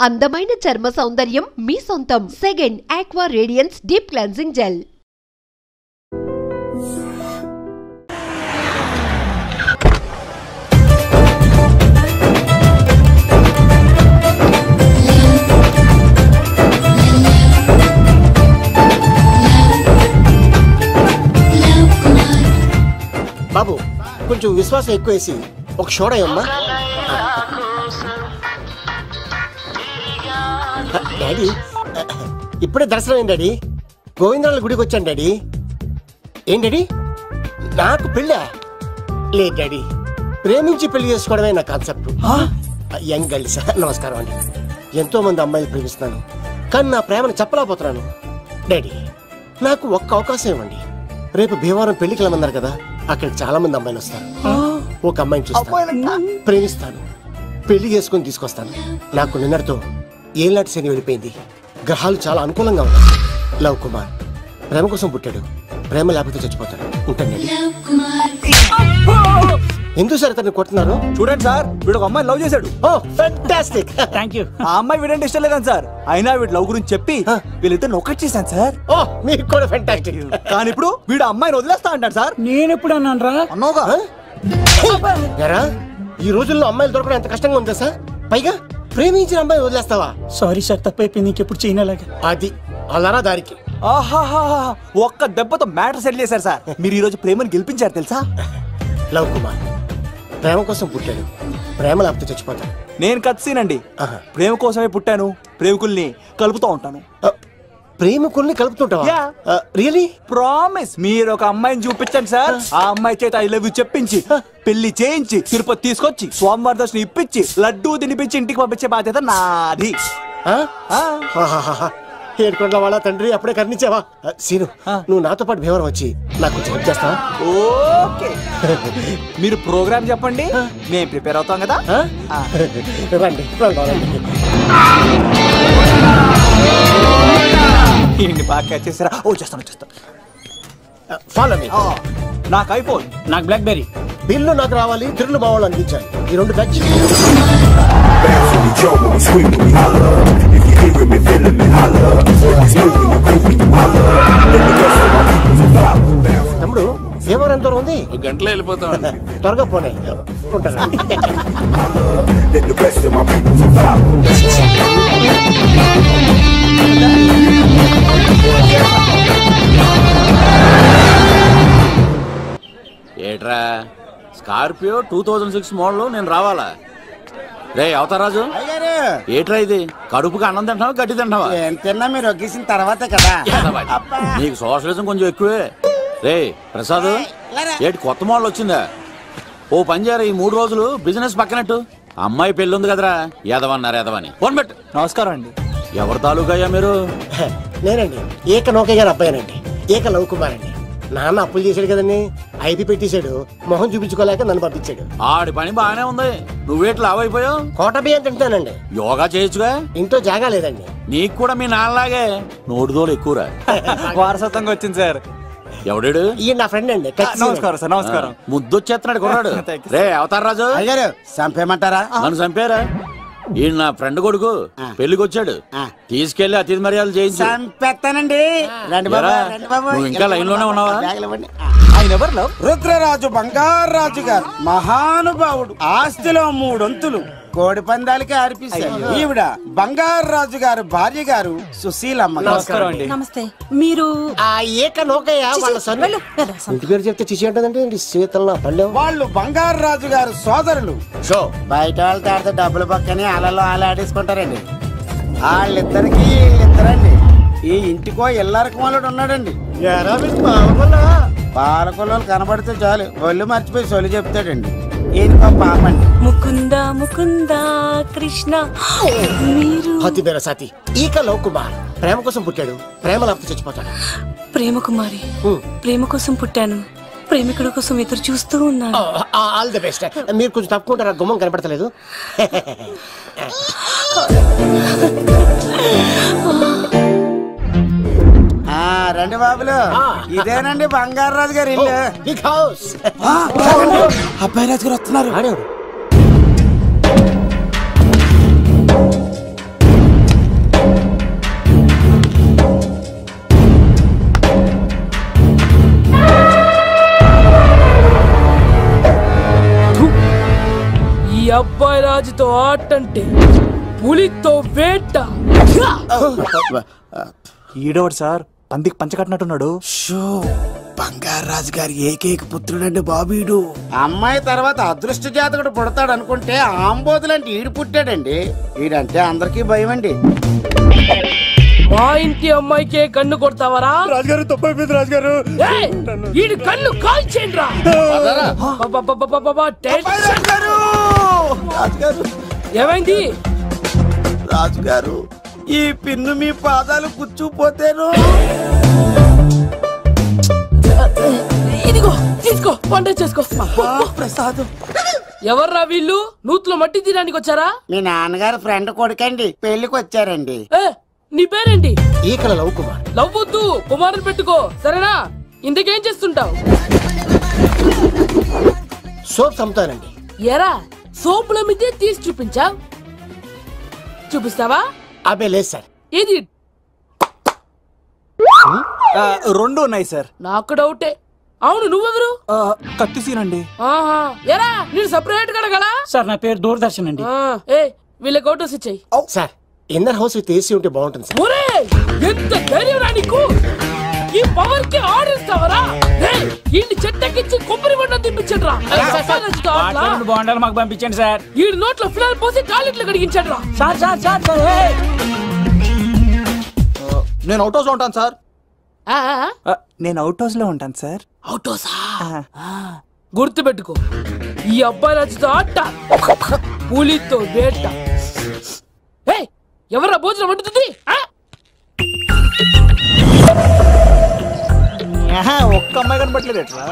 అందమైన చర్మ సౌందర్యం మీ సొంతం. Second aqua radiance deep cleansing gel. బాబు కొంచెం విశ్వాసం ఎక్కువేసి ఒక షోడయమ్మా. డాడీ ఇప్పుడే దర్శనం అయింది డాడీ. గోవిందరాల గుడికి వచ్చాను డాడీ. ఏం డాడీ నాకు పెళ్ళా? లేదు డాడీ, ప్రేమించి పెళ్లి చేసుకోవడమే నా కాన్సెప్ట్. యంగ్ గర్ల్స్ నమస్కారం అండి. ఎంతో మంది అమ్మాయిలు ప్రేమిస్తున్నాను, కానీ నా ప్రేమను చెప్పలేకపోతున్నాను. డాడీ నాకు ఒక్క అవకాశం ఇవ్వండి. రేపు భీమవరం పెళ్లికి వెళ్ళమన్నారు కదా, అక్కడికి చాలా మంది అమ్మాయిలు వస్తారు. ఒక అమ్మాయిని చూస్తాను, ప్రేమిస్తాను, పెళ్లి చేసుకుని తీసుకొస్తాను. నాకు నిన్నటితో ఏలాంటి శని వెళ్ళిపోయింది. గ్రహాలు చాలా అనుకూలంగా ఉన్నాయి. లవ్ కుమార్ ప్రేమ కోసం పుట్టాడు, ప్రేమ లేకపోతే చచ్చిపోతాడు. ఉంటాను. ఎందుకు సార్ అతన్ని కొడుతున్నారు? చూడండి సార్, వీడు ఒక అమ్మాయి లవ్ చేశాడు. Oh fantastic, thank you. ఆ అమ్మాయి వీడంటే ఇష్టం లేదని సార్, అయినా వీడు లవ్ గురించి చెప్పి వీళ్ళిద్దరు ఒకటి చేశాను సార్. ఓ మీకు కూడా ఫ్యాంటాస్టిక్. కానీ ఇప్పుడు వీడు అమ్మాయిని వదిలేస్తా అంటాడు సార్. నేను ఎప్పుడు అన్నాను రా? అన్నోగా ఈ రోజుల్లో అమ్మాయిలు దొరకడం ఎంత కష్టంగా ఉందా సార్? పైగా ప్రేమించిన అమ్మాయి వదిలేస్తావా? సారీ సార్, తప్పైపోయింది, ఇంకెప్పుడు చేయనలాగా. అది అలారా దారికి. ఆహాహా, ఒక్క దెబ్బతో మ్యాటర్ సెటిల్ చేశారు సార్. మీరు ఈ రోజు ప్రేమను గెలిపించారు తెలుసా? లవ్ కుమార్ ప్రేమ కోసం పుట్టాడు, ప్రేమ లేకపోతే చచ్చిపోతాడు. నేను కత్సీనండి. ప్రేమ కోసమే పుట్టాను, ప్రేమికుల్ని కలుపుతూ ఉంటాను. ప్రేమికుల్ని కలుపుతుంటావా? రియలీ? ప్రామిస్. మీరు ఒక అమ్మాయిని చూపించండి సార్, ఆ అమ్మాయి చేత ఐ లవ్ యూ చెప్పించి పెళ్లి చేయించి తిరుపతి తీసుకొచ్చి స్వామివారి దర్శనం ఇప్పించి లడ్డూ తినిపించి ఇంటికి పంపించే బాధ్యత నాది. ఏడుకొండ వాళ్ళ తండ్రి అప్పుడే కర్ణించావా? సీను, నువ్వు నాతో పాటు భీమవరం వచ్చి నాకు కొంచెం హెల్ప్ చేస్తావా? ఓకే, మీరు ప్రోగ్రామ్ చెప్పండి, నేను ప్రిపేర్ అవుతాం కదా. రండి ఏంటి బాగా క్యాచ్ చేస్తారా? ఓ చేస్తాను. Follow me. నాకు ఐఫోన్, నాకు బ్లాక్ బెర్రీ. బిల్లు నాకు రావాలి, తిరులు మా వాళ్ళు అందించాలి. ఈ రెండు ఖర్చు. తమ్ముడు భీమవరం ఎంత దూరం ఉంది? గంటలో వెళ్ళిపోతాం. త్వరగా పోనీ. ఉంటాను. ఏట్రా స్కార్పియో 2006 మోడల్, నేను రావాలా? రే అవతారాజు, ఏట్రా ఇది? కడుపుకి అన్నం తింటావా గడ్డి తింటావా? తిన్నా మీరు ఒగ్గేసిన తర్వాతే కదా. నీకు సోషలిజం కొంచెం ఎక్కువే. రే ప్రసాద్, ఏటి కొత్త మోడల్ వచ్చిందా? ఓ పని చేయరా, ఈ 3 రోజులు బిజినెస్ పక్కనట్టు. అమ్మాయి పెళ్ళి ఉంది కదరా, ఎదవన్నారు ఎదవని. ఫోన్ పెట్టు. నమస్కారం అండి. ఎవరి తాలూకయ్యా మీరు? నేనండి, ఏక నౌకయ్య గారు అబ్బాయినండి. ఏక లవ్ కుమార్ అండి. నాన్న అప్పులు చేశాడు కదండి, ఐపీ పెట్టేశాడు. మొహం చూపించుకోలేక నన్ను పంపించాడు. ఆడి పని బాగానే ఉంది, నువ్వేట్లు లావైపోయావు? కోట బియ్యం తింటానండి. యోగా చేయొచ్చుగా? ఇంట్లో జాగా లేదండి. నీకు కూడా మీ నాన్నలాగే నోటిదోలు ఎక్కువరా. వారసత్వంగా వచ్చింది సార్. ఎవడాడు? ఈయన నా ఫ్రెండ్ అండి. నమస్కారం సార్. నమస్కారం. ముద్దొచ్చేస్తున్నాడు కొన్నాడు. రే అవతార్ రాజు, చంపేయమంటారా? నన్ను చంపారా? ఈయన నా ఫ్రెండ్ కొడుకు పెళ్లికి వచ్చాడు, తీసుకెళ్లి అతిథి మర్యాదలు చేయించు. చంపేస్తానండి. నువ్వు ఇంకా లైన్ లోనే ఉన్నావా? ఆయన ఎవరు? రుద్రరాజు బంగారాజు గారు, మహానుభావుడు. ఆస్తిలో 3 వంతులు కోడి పందాలకి అర్పిస్తారు. ఈవిడ బంగారాజు గారు భార్య గారు సుశీలమ్మ. నమస్కారం అండి. నమస్తే. మీరు ఏక నౌకయ్య వాళ్ళ సన్. ఇంటి పేరు చెప్తే చిచి అంటదంటే శీతల పల్లె. వాళ్ళు బంగారాజు గారు సోదరులు. షో బయట వాళ్ళతో ఆడితే డబ్బులు పక్కనే అలలో ఆడేసుకుంటారండి. వాళ్ళిద్దరికి వీళ్ళిద్దరండి. ఈ ఇంటికో ఇల్లరకమాలుడు ఉన్నాడండి. పాలకొల్లు కనబడితే చాలు ఒళ్ళు మర్చిపోయి సొలి చెప్తాడండి. ఈయనకో పాపండి. ముకుంద ముకుంద కృష్ణ. మీరు హతి మేర సాతి ఈక లవ్ కుమార్ ప్రేమ కోసం పుట్టాడు, ప్రేమ లేకపోతే చచ్చిపోతాడు. ప్రేమ కుమారి, ప్రేమ కోసం పుట్టాను, ప్రేమికుడు కోసం ఎదురు చూస్తూ ఉన్నాను. All the best. మీరు కొంచెం తప్పుకుంటారా? గుమ్మం కనపడతలేదు. రండి బాబులు, ఇదేనండి బంగారాజు గారి ఇల్లు. Big house. అబ్బాయి రాజు గారు వస్తున్నారు. అబ్బాయి రాజుతో ఆట అంటే పులితో వేట. ఈడోడు సార్ పందికి పంచకట్టినట్టున్నాడు. షో బంగారు రాజు గారి ఏకైక పుత్రుడండి బాబీడు. అమ్మాయి తర్వాత అదృష్ట జాతకుడు పుడతాడు అనుకుంటే ఆంబోతులంటే ఈడు పుట్టాడండి. ఈడంటే అందరికీ భయం అండి. మా ఇంటి అమ్మాయికే కన్ను కొడతావరా? రాజుగారు తప్పైపోయింది రాజుగారు. ఈడు కన్ను కాల్చేయండి రా. రాజుగారు ఏమైంది? రాజుగారు ఈ పిన్ను మీ పాదాలు కూర్చుపోతేను. ఇదిగో తీసుకో, పంట చేసుకో. ప్రసాదం. ఎవర్రా వీళ్ళు? నూతులో మట్టి తీయడానికి వచ్చారా? మీ నాన్నగారు ఫ్రెండ్ కొడుకండి, పెళ్లికి వచ్చారండి. నీ పేరేంటి? ఈకల లవ్ కుమార్. లవ్వొద్దు, కుమారుని పెట్టుకో సరేనా? ఇంతకేం చేస్తుంటావు? సోప్స్ అమ్ముతానండి. ఎరా సోపుల మీద తీసి చూపించావు, చూపిస్తావా? అబ్బే లేదు సార్. ఏది? రెండు ఉన్నాయి సార్. నాకు డౌటే. అవును నువ్వెవరు? కత్తి సీనండి. ఆహా, ఎరా నేను సపరేట్ కడగలా? సార్ నా పేరు దూరదర్శన్ అండి. ఏ వీళ్ళకి అవుటోస్ ఇచ్చాయి. Sir inner house with AC ఉంటే బాగుంటుంది సార్. ఒరే ఎంత ధైర్యం రా నీకు! ఈ పవర్ కి ఆడిస్తావరా? ఈ చెట్టెక్కించి కొబ్బరి బండ తిప్పించండి రా. బాగుండాలి మాకు పంపించండి సార్. ఈ నోట్లో ఫినాల్ పోసి టాయిలెట్లు కడిగించండి రా. సార్ సార్ సార్ సార్ నేను అవుట్ హౌస్ లో ఉంటాను సార్. ఆ, నేను అవుట్ హౌస్ లో ఉంటాను సార్. అవుటోసా? గుర్తు పెట్టుకో, ఈ అబ్బాయి రాజుతో ఆట పులితో వేట. ఎవరా భోజనం వండుతుంది? ఒక్క అమ్మాయి కనబట్లేదు ఎట్లా?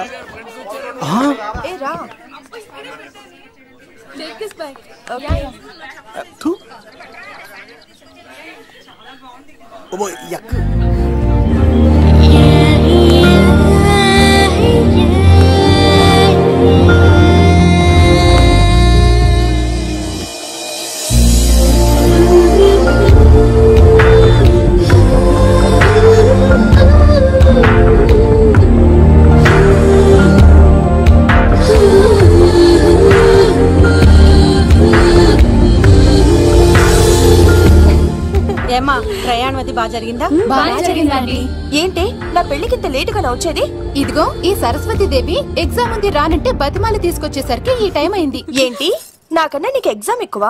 ఏమా ప్రయాణం అది బాగా జరిగిందా? బాగా జరిగిందండి. ఏంటి నా పెళ్లికి ఇంత లేట్ గా వచ్చేది? ఇదిగో ఈ సరస్వతి దేవి ఎగ్జామ్ ఉంది రానంటే బతిమాలి తీసుకొచ్చేసరికి ఈ టైం అయింది. ఏంటి నాకన్నా నీకు ఎగ్జామ్ ఎక్కువ?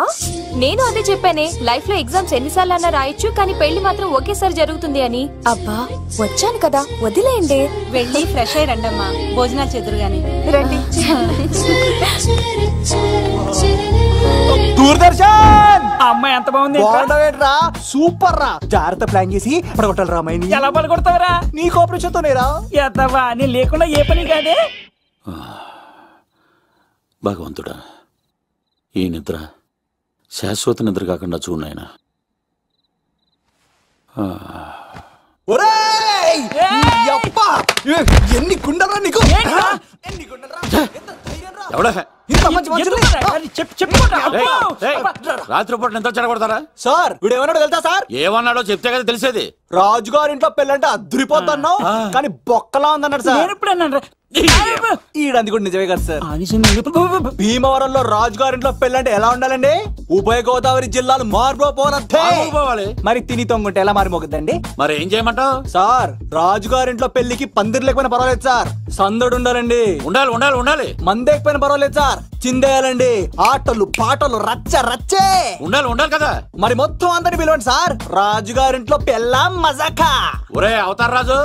నేను అదే చెప్పానే, లైఫ్ లో ఎగ్జామ్స్ ఎన్నిసార్లు అన్నా రాయొచ్చు కానీ పెళ్లి మాత్రం ఒకేసారి జరుగుతుంది అని. అబ్బా వచ్చాను కదా వదిలేయండి. వెళ్ళి ఫ్రెష్ అయ్యి రండమ్మా, భోజనాలు చెదురు గాని రండి. దూరదర్శన్ అమ్మాయి ఎంత బాగుంది. బాగుండవేట్రా? సూపర్ రా. జాగ్రత్త ప్లాన్ చేసి పడగొట్టాలి రామాయణి. ఎలా పడగొడతావరా? నీ కోఆపరేషన్ తోనేరా. ఎత్తవా నేను లేకుండా ఏ పని కాదే. భగవంతుడా, ఈ నిద్ర శాశ్వత నిద్ర కాకుండా చూడాయన. ఎన్ని గుండెలరా నీకు? రాత్రిపూట నిద్ర చెడగొడతారా సార్? వీడు ఏమన్నాడు తెలుసా సార్? ఏమన్నాడో చెప్తే కదా తెలిసేది. రాజుగారింట్లో పెళ్ళంటే అద్దరిపోతున్నావు కానీ బొక్కలా ఉందన్నాడు సార్. ఈడంది కూడా నిజమే కదా సార్. భీమవరంలో రాజుగారింట్లో పెళ్ళంటే ఎలా ఉండాలండి? ఉభయ గోదావరి జిల్లాలు మారిపోవాలి. మరి తిని తొంగుంటే ఎలా మారిపోతుందండి? మరి ఏం చేయమంటావు సార్? రాజుగారింట్లో పెళ్లికి పందిరి లేకపోయినా పర్వాలేదు సార్, సందడు ఉండాలండి. ఉండాలి ఉండాలి ఉండాలి. మందేకపోయినా పర్వాలేదు సార్, చిందేయాలండి. ఆటలు పాటలు రచ్చ రచ్చే ఉండాలి ఉండాలి కదా. మరి మొత్తం అందరిని పిలవండి సార్. రాజుగారింట్లో పెళ్ళాం మజాకా. ఒరే అవతార్ రాజు,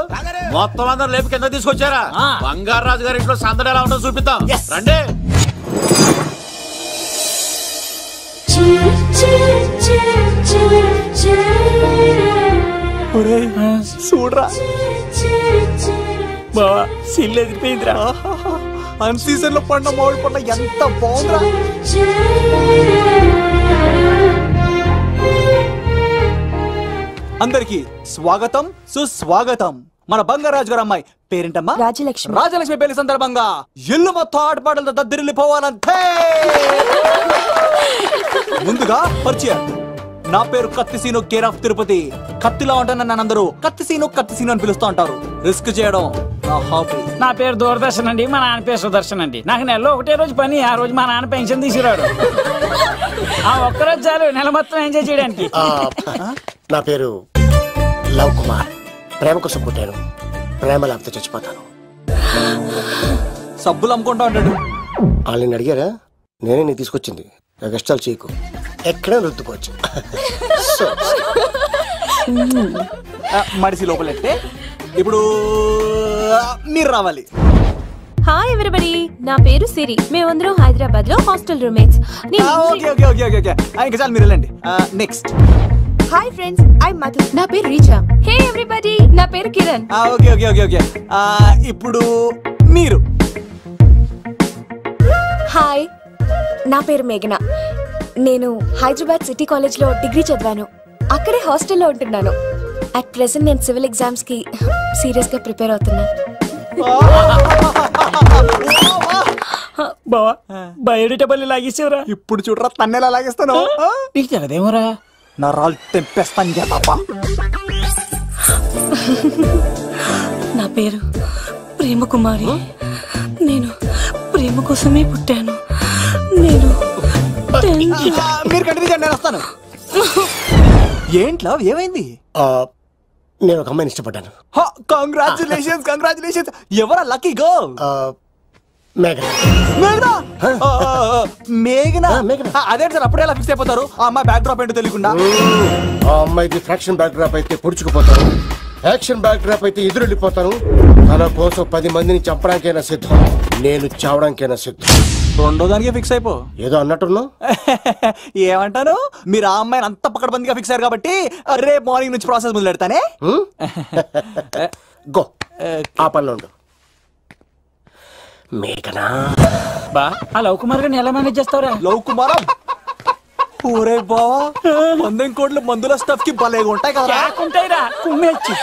మొత్తం అందరు లేపు కింద తీసుకొచ్చారా? బంగారు రాజు గారి ఇంట్లో సందడి ఎలా ఉంటుందో చూపిద్దాం రండి. చూడరా బావా, సిల్ ఎదిరిపోయిందిరా. అన్ సీజన్ లో పండ మామిడి పండ ఎంత బాగుందిరా. అందరికి స్వాగతం సుస్వాగతం. మన బంగారాజు గారు అమ్మాయి పేరేంటమ్మా? రాజలక్ష్మి. రాజలక్ష్మి పెళ్లి సందర్భంగా ఇల్లు మొత్తం ఆటపాటలతో దద్దరిల్లిపోవాలంతే. ముందుగా పరిచయం. నా పేరు కత్తిసీను, కేర్ ఆఫ్ తిరుపతి. కత్తిలా ఉంటాను నన్ను అందరూ కత్తిసీను కత్తిసీను అని పిలుస్తూ ఉంటారు. రిస్క్ చేయడం నా పేరు దూరదర్శన్ అండి, మా నాన్న పేరు సుదర్శన్ అండి. నాకు నెలలో ఒకటే రోజు పని, ఆ రోజు మా నాన్న పెన్షన్ తీసుకురాడు. ఆ ఒక్కరోజు చాలు నెల మొత్తం ఎంజాయ్ చేయడానికి. నా పేరు లవ్ కుమార్. ప్రేమ కోసం పుట్టాను, ప్రేమ లేకపోతే చచ్చిపోతాను. సబ్బులు అమ్ముకుంటా ఉంటాడు. వాళ్ళని అడిగారా? నేనే నీకు తీసుకొచ్చింది. కష్టాలు చేయకు, ఎక్కడ రుద్దుకోవచ్చు. మడిసి లోపలెట్టే ఇప్పుడు మీరు రావాలి. హాయ్ ఎవరీబడీ, నా పేరు సిరి. మేమందరం హైదరాబాద్ లో హాస్టల్ రూమ్మేట్స్. ఇంకా చాలు, మీరు వెళ్ళండి. Next. Hi friends, I Madhu. నా పేరు రీచా. హే ఎవ్రీబడీ, నా పేరు కిరణ్. ఓకే. ఇప్పుడు మీరు. హాయ్, నా పేరు మేఘన. నేను హైదరాబాద్ సిటీ కాలేజ్ లో డిగ్రీ చదివాను. అక్కడే హాస్టల్లో ఉంటున్నాను. అట్ ప్రెసెంట్ నేను సివిల్ ఎగ్జామ్స్ కి సీరియస్ గా ప్రిపేర్ అవుతున్నా. బావా బయోడేటా బల్లి లాగేసేవరా? ఇప్పుడు చూడరా తన్నెలా లాగేస్తాను. నీకు తెగదేమోరా? నా రాళ్ళు తెంపేస్తాను చేప. నా పేరు ప్రేమ కుమారి. నేను ప్రేమ కోసమే పుట్టాను. నేను మీరు కంటిన్యూ చేయండి, నేను వస్తాను. ఏంట్లో ఏమైంది? నేను ఒక అమ్మాయిని ఇష్టపడ్డాను. కంగ్రాచులేషన్స్. ఎవరా లక్కీ గర్ల్? మేఘనా. అదే సార్, అప్పుడే ఎలా ఫిక్స్ అయిపోతారు? ఆ అమ్మాయి బ్యాక్ డ్రాప్ ఏంటో తెలియకుండా. ఆ అమ్మాయిది ఫ్రాక్షన్ బ్యాక్ డ్రాప్ అయితే పొడుచుకుపోతాను, యాక్షన్ బ్యాక్ డ్రాప్ అయితే ఎదురు వెళ్ళిపోతాను. తన కోసం 10 మందిని చంపడానికైనా సిద్ధం, నేను చావడానికైనా సిద్ధం. రెండో దానికే ఫిక్స్ అయిపో. ఏదో అన్నట్టున్నావు. ఏమంటాను? మీరు ఆ అమ్మాయిని అంత పకడ్బందీగా ఫిక్స్ అయ్యారు కాబట్టి రేపు మార్నింగ్ నుంచి ప్రాసెస్ మొదలు పెడతానే. గో, ఆ పనిలో ఉండు. మేఘనా బా, ఆ లవ్ కుమార్ గారిని ఎలా మేనేజ్ చేస్తావురా? లవ్ కుమారా? ఊరే బావా, 100 కోట్ల మందుల స్టఫ్ కి భలేగా ఉంటాయి కదా. ఉంటాయిరా, కుమ్మేచ్చి.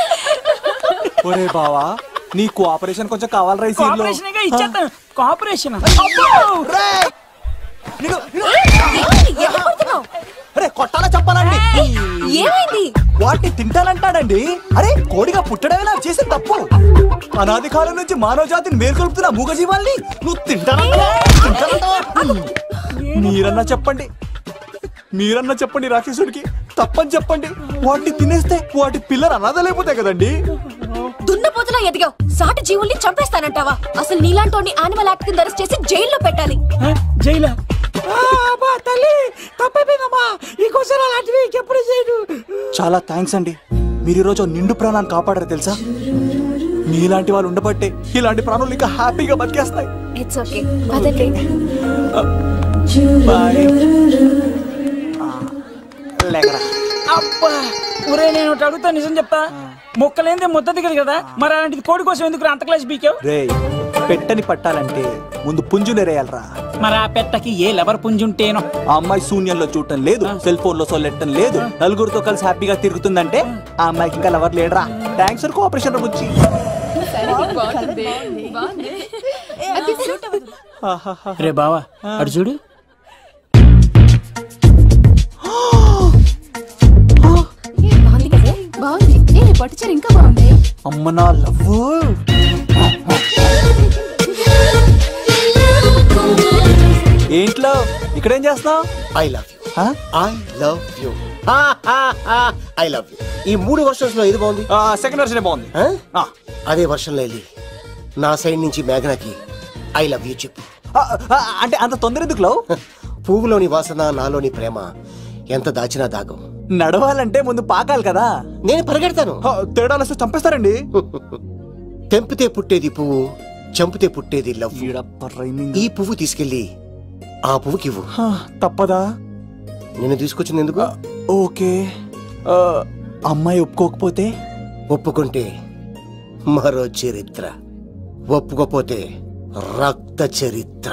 ఒరే బావా, నీ కోఆపరేషన్ కొంచెం కావాలి. రైస్ ఇచ్చేస్తాను. కోఆపరేషన్ కొట్టాలా చెప్పాలండి? ఏమైంది? వాటిని తింటానంటాడండి. అరే, కోడిగా పుట్టడమే నాకు చేసే తప్పు. అనాది కాలం నుంచి మానవ జాతిని మేల్కొల్పుతున్న మూగజీవాల్ని నువ్వు తింటానంటా? మీరన్నా చెప్పండి రాక్షసుడికి. తప్పని చెప్పండి. వాటిని తినేస్తే వాటి పిల్లలు అనాథలైపోతాయి కదండి. దున్నపోతులా ఎదిగావు, సాటి జీవుల్ని చంపేస్తానంటావా? అసలు నీలాంటి యానిమల్ యాక్ట్ కింద అరెస్ట్ చేసి జైల్లో పెట్టాలి. జైలా? తల్లి తప్పైపోయిందమ్మా, ఇంకోసారి అలాంటివి ఎప్పుడు చేయడు. చాలా థ్యాంక్స్ అండి, మీరు ఈరోజు నిండు ప్రాణాన్ని కాపాడారు తెలుసా. మీలాంటి వాళ్ళు ఉండబట్టే ఇలాంటి ప్రాణులు ఇంకా హ్యాపీగా బతికేస్తాయి. ఇట్స్ ఓకే, పదండి. అబ్బా ఊరే, నేను అడుగుతా, నిజం చెప్తా. మొక్కలేందే ముద్ద దిగదు కదా, మరి అలాంటిది కోడి కోసం ఎందుకు అంత క్లాస్ బీకావు? రే, పెట్టని పట్టాలంటే ముందు పుంజునేరేయాలరా. మరి ఆ పెట్టకి ఏ లవర్ పుంజుంటేనో. ఆ అమ్మాయి శూన్యంలో చూడటం లేదు, సెల్ ఫోన్ లో సొల్లెట్టడం లేదు, నలుగురితో కలిసి హ్యాపీగా తిరుగుతుందంటే ఆ అమ్మాయికి ఇంకా లవర్ లేడరా. థ్యాంక్స్ ఫర్ కోఆపరేషన్ బుజ్జి. రే బావా, అడు చూడు. బాగుంది, పట్టుచారు ఇంకా బాగుంది. అమ్మ నా లవ్. ఏంట్లో ఇక్కడేం చేస్తున్నావు? I love you. I love you. I love you. ఈ 3 వర్షన్స్ లో ఏది బాగుంది? సెకండ్ వర్షన్ బాగుంది. అదే వర్షంలో వెళ్ళి నా సైడ్ నుంచి మేఘనాకి ఐ లవ్ యూ చెప్పు. అంటే అంత తొందర ఎందుకు లవ్? పువ్వులోని వాసన, నాలోని ప్రేమ ఎంత దాచినా దాగం. నడవాలంటే ముందు పాకాలి కదా. నేను పరిగెడతాను. తేడాలు వస్తే చంపేస్తారండి. తెంపితే పుట్టేది పువ్వు, చంపితే పుట్టేది లవ్. ఈ పువ్వు తీసుకెళ్ళి ఆ పువ్వుకి ఇవ్వు. తప్పదా? నేను తీసుకొచ్చింది ఎందుకు? ఓకే. అమ్మాయి ఒప్పుకోకపోతే? ఒప్పుకుంటే మరో చరిత్ర, ఒప్పుకోపోతే రక్త చరిత్ర.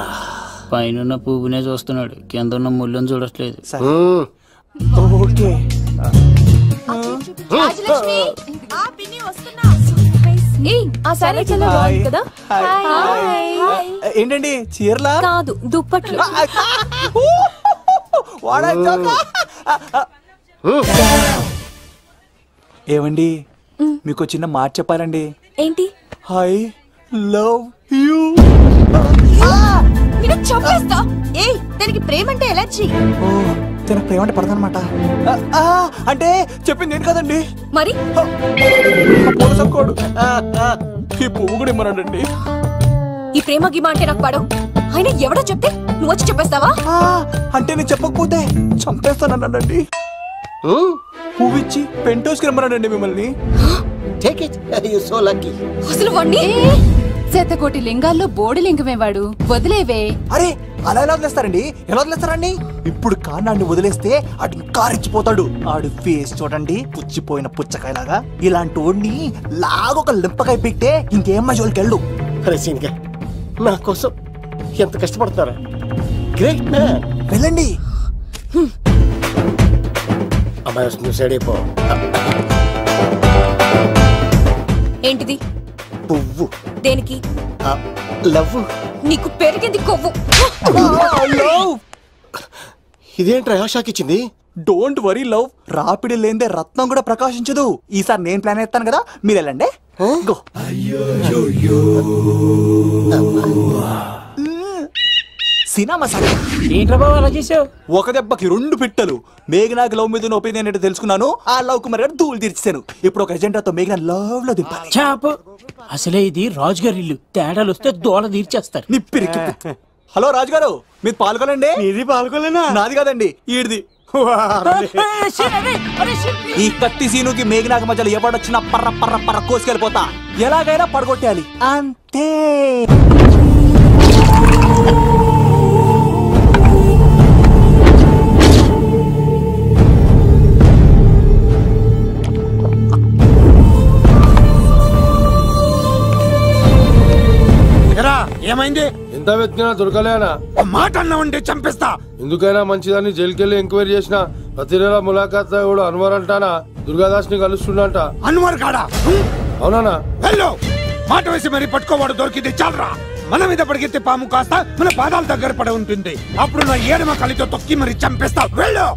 పైన పువ్వునే చూస్తున్నాడు, కింద ఉన్న ముళ్ళని చూడట్లేదు. ఓకే. ఏంటండి చీరలా? కాదు, దుప్పట్లు. ఏమండి, మీకు చిన్న మాట చెప్పాలండి. ఏంటి? I love you. నేను చంపేస్తా. ఏయ్, దానికి ప్రేమ అంటే ఎలర్జీ. ఓ, తనకు ప్రేమ అంటే పడదనమాట. అంటే చెప్పింది నేను కదండి, మరి కోడు ఈ పువ్వు కూడా ఇమ్మనండి. ఈ ప్రేమ గిమ అంటే నాకు పడవు. అయినా ఎవడో చెప్తే నువ్వు వచ్చి చెప్పేస్తావా? అంటే నేను చెప్పకపోతే చంపేస్తానండి. పువ్వు ఇచ్చి పెంటోస్కి రమ్మనండి మిమ్మల్ని. అసలు వాణ్ణి శతకోటి లింగాల్లో బోడి లింగమేవాడు, వదిలేవే. అరే అలా ఎలా వదిలేస్తారండి? ఎలా వదిలేస్తారండి? ఇప్పుడు కాన్నాడిని వదిలేస్తే ఆడు ఇంకా రెచ్చిపోతాడు. ఆడు ఫేస్ చూడండి, పుచ్చిపోయిన పుచ్చకాయలాగా. ఇలాంటి వాడిని లాగొక లింపకాయ పెట్టే ఇంకేం మజోలికి వెళ్ళు. నా కోసం ఎంత కష్టపడతారా? Great man. వెళ్ళండి. అమ్మాయి వస్తుంది, సైడ్ అయిపో. ఏంటిది? పువ్వు. దేనికి? లవ్. నీకు పెరిగింది కొవ్వు. ఇదేంట్రా షాక్ ఇచ్చింది? డోంట్ వరీ లవ్, రాపిడి లేదే రత్నం కూడా ప్రకాశించదు. ఈసారి నేను ప్లాన్ ఎత్తాను కదా, మీరు వెళ్ళండి. గో. సినిమా ఏంట్రా బాబు అలా చేసావు? ఒక దెబ్బకి 2 పిట్టలు. మేఘనాకి లవ్ మీద ఒపీనియన్ ఏంటో తెలుసుకున్నాను. ఆ లవ్ కుమార్ గారు ధూళి తీర్చాను. ఇప్పుడు ఒక ఎజెండాతో మేఘనా లవ్ లో దింపాలి. చాపు. అసలే ఇది రాజుగారి ఇల్లు, తేడాలు వస్తే దోళ తీర్చేస్తారు. నిప్పిరికి. హలో రాజుగారు, మీరు పాల్గొనండి. ఇది పాల్గొలేనా? నాది కాదండి, ఈడిది. ఈ కత్తి సీనుకి మేఘనాకి మధ్యలో ఎవడొచ్చినా పర్ర పర్ర పర్ర కోసుకెళ్ళిపోతా. ఎలాగైనా పడగొట్టాలి అంతే. ఏమైంది? ఎంత వెతికినా దొరకలేనా? మాట అన్నావంటే చంపేస్తా. ఎందుకైనా మంచిదని జైలుకెళ్ళి ఎంక్వైరీ చేసిన ప్రతి నెల ములాఖాత్ కూడా అన్వర్ అంటానా దుర్గాదాస్ ని కలుస్తుండంట. అన్వర్ కాడా? అవునా? వెళ్ళు. మాట వేసి మరి పట్టుకోవాడు దొరికింది చాలరా. మన మీద పడిగితే పాము కాస్త మన పాదాల దగ్గర పడి ఉంటుంది. అప్పుడు నా ఏడమ కలితో తొక్కి మరి చంపేస్తా. వెళ్ళు.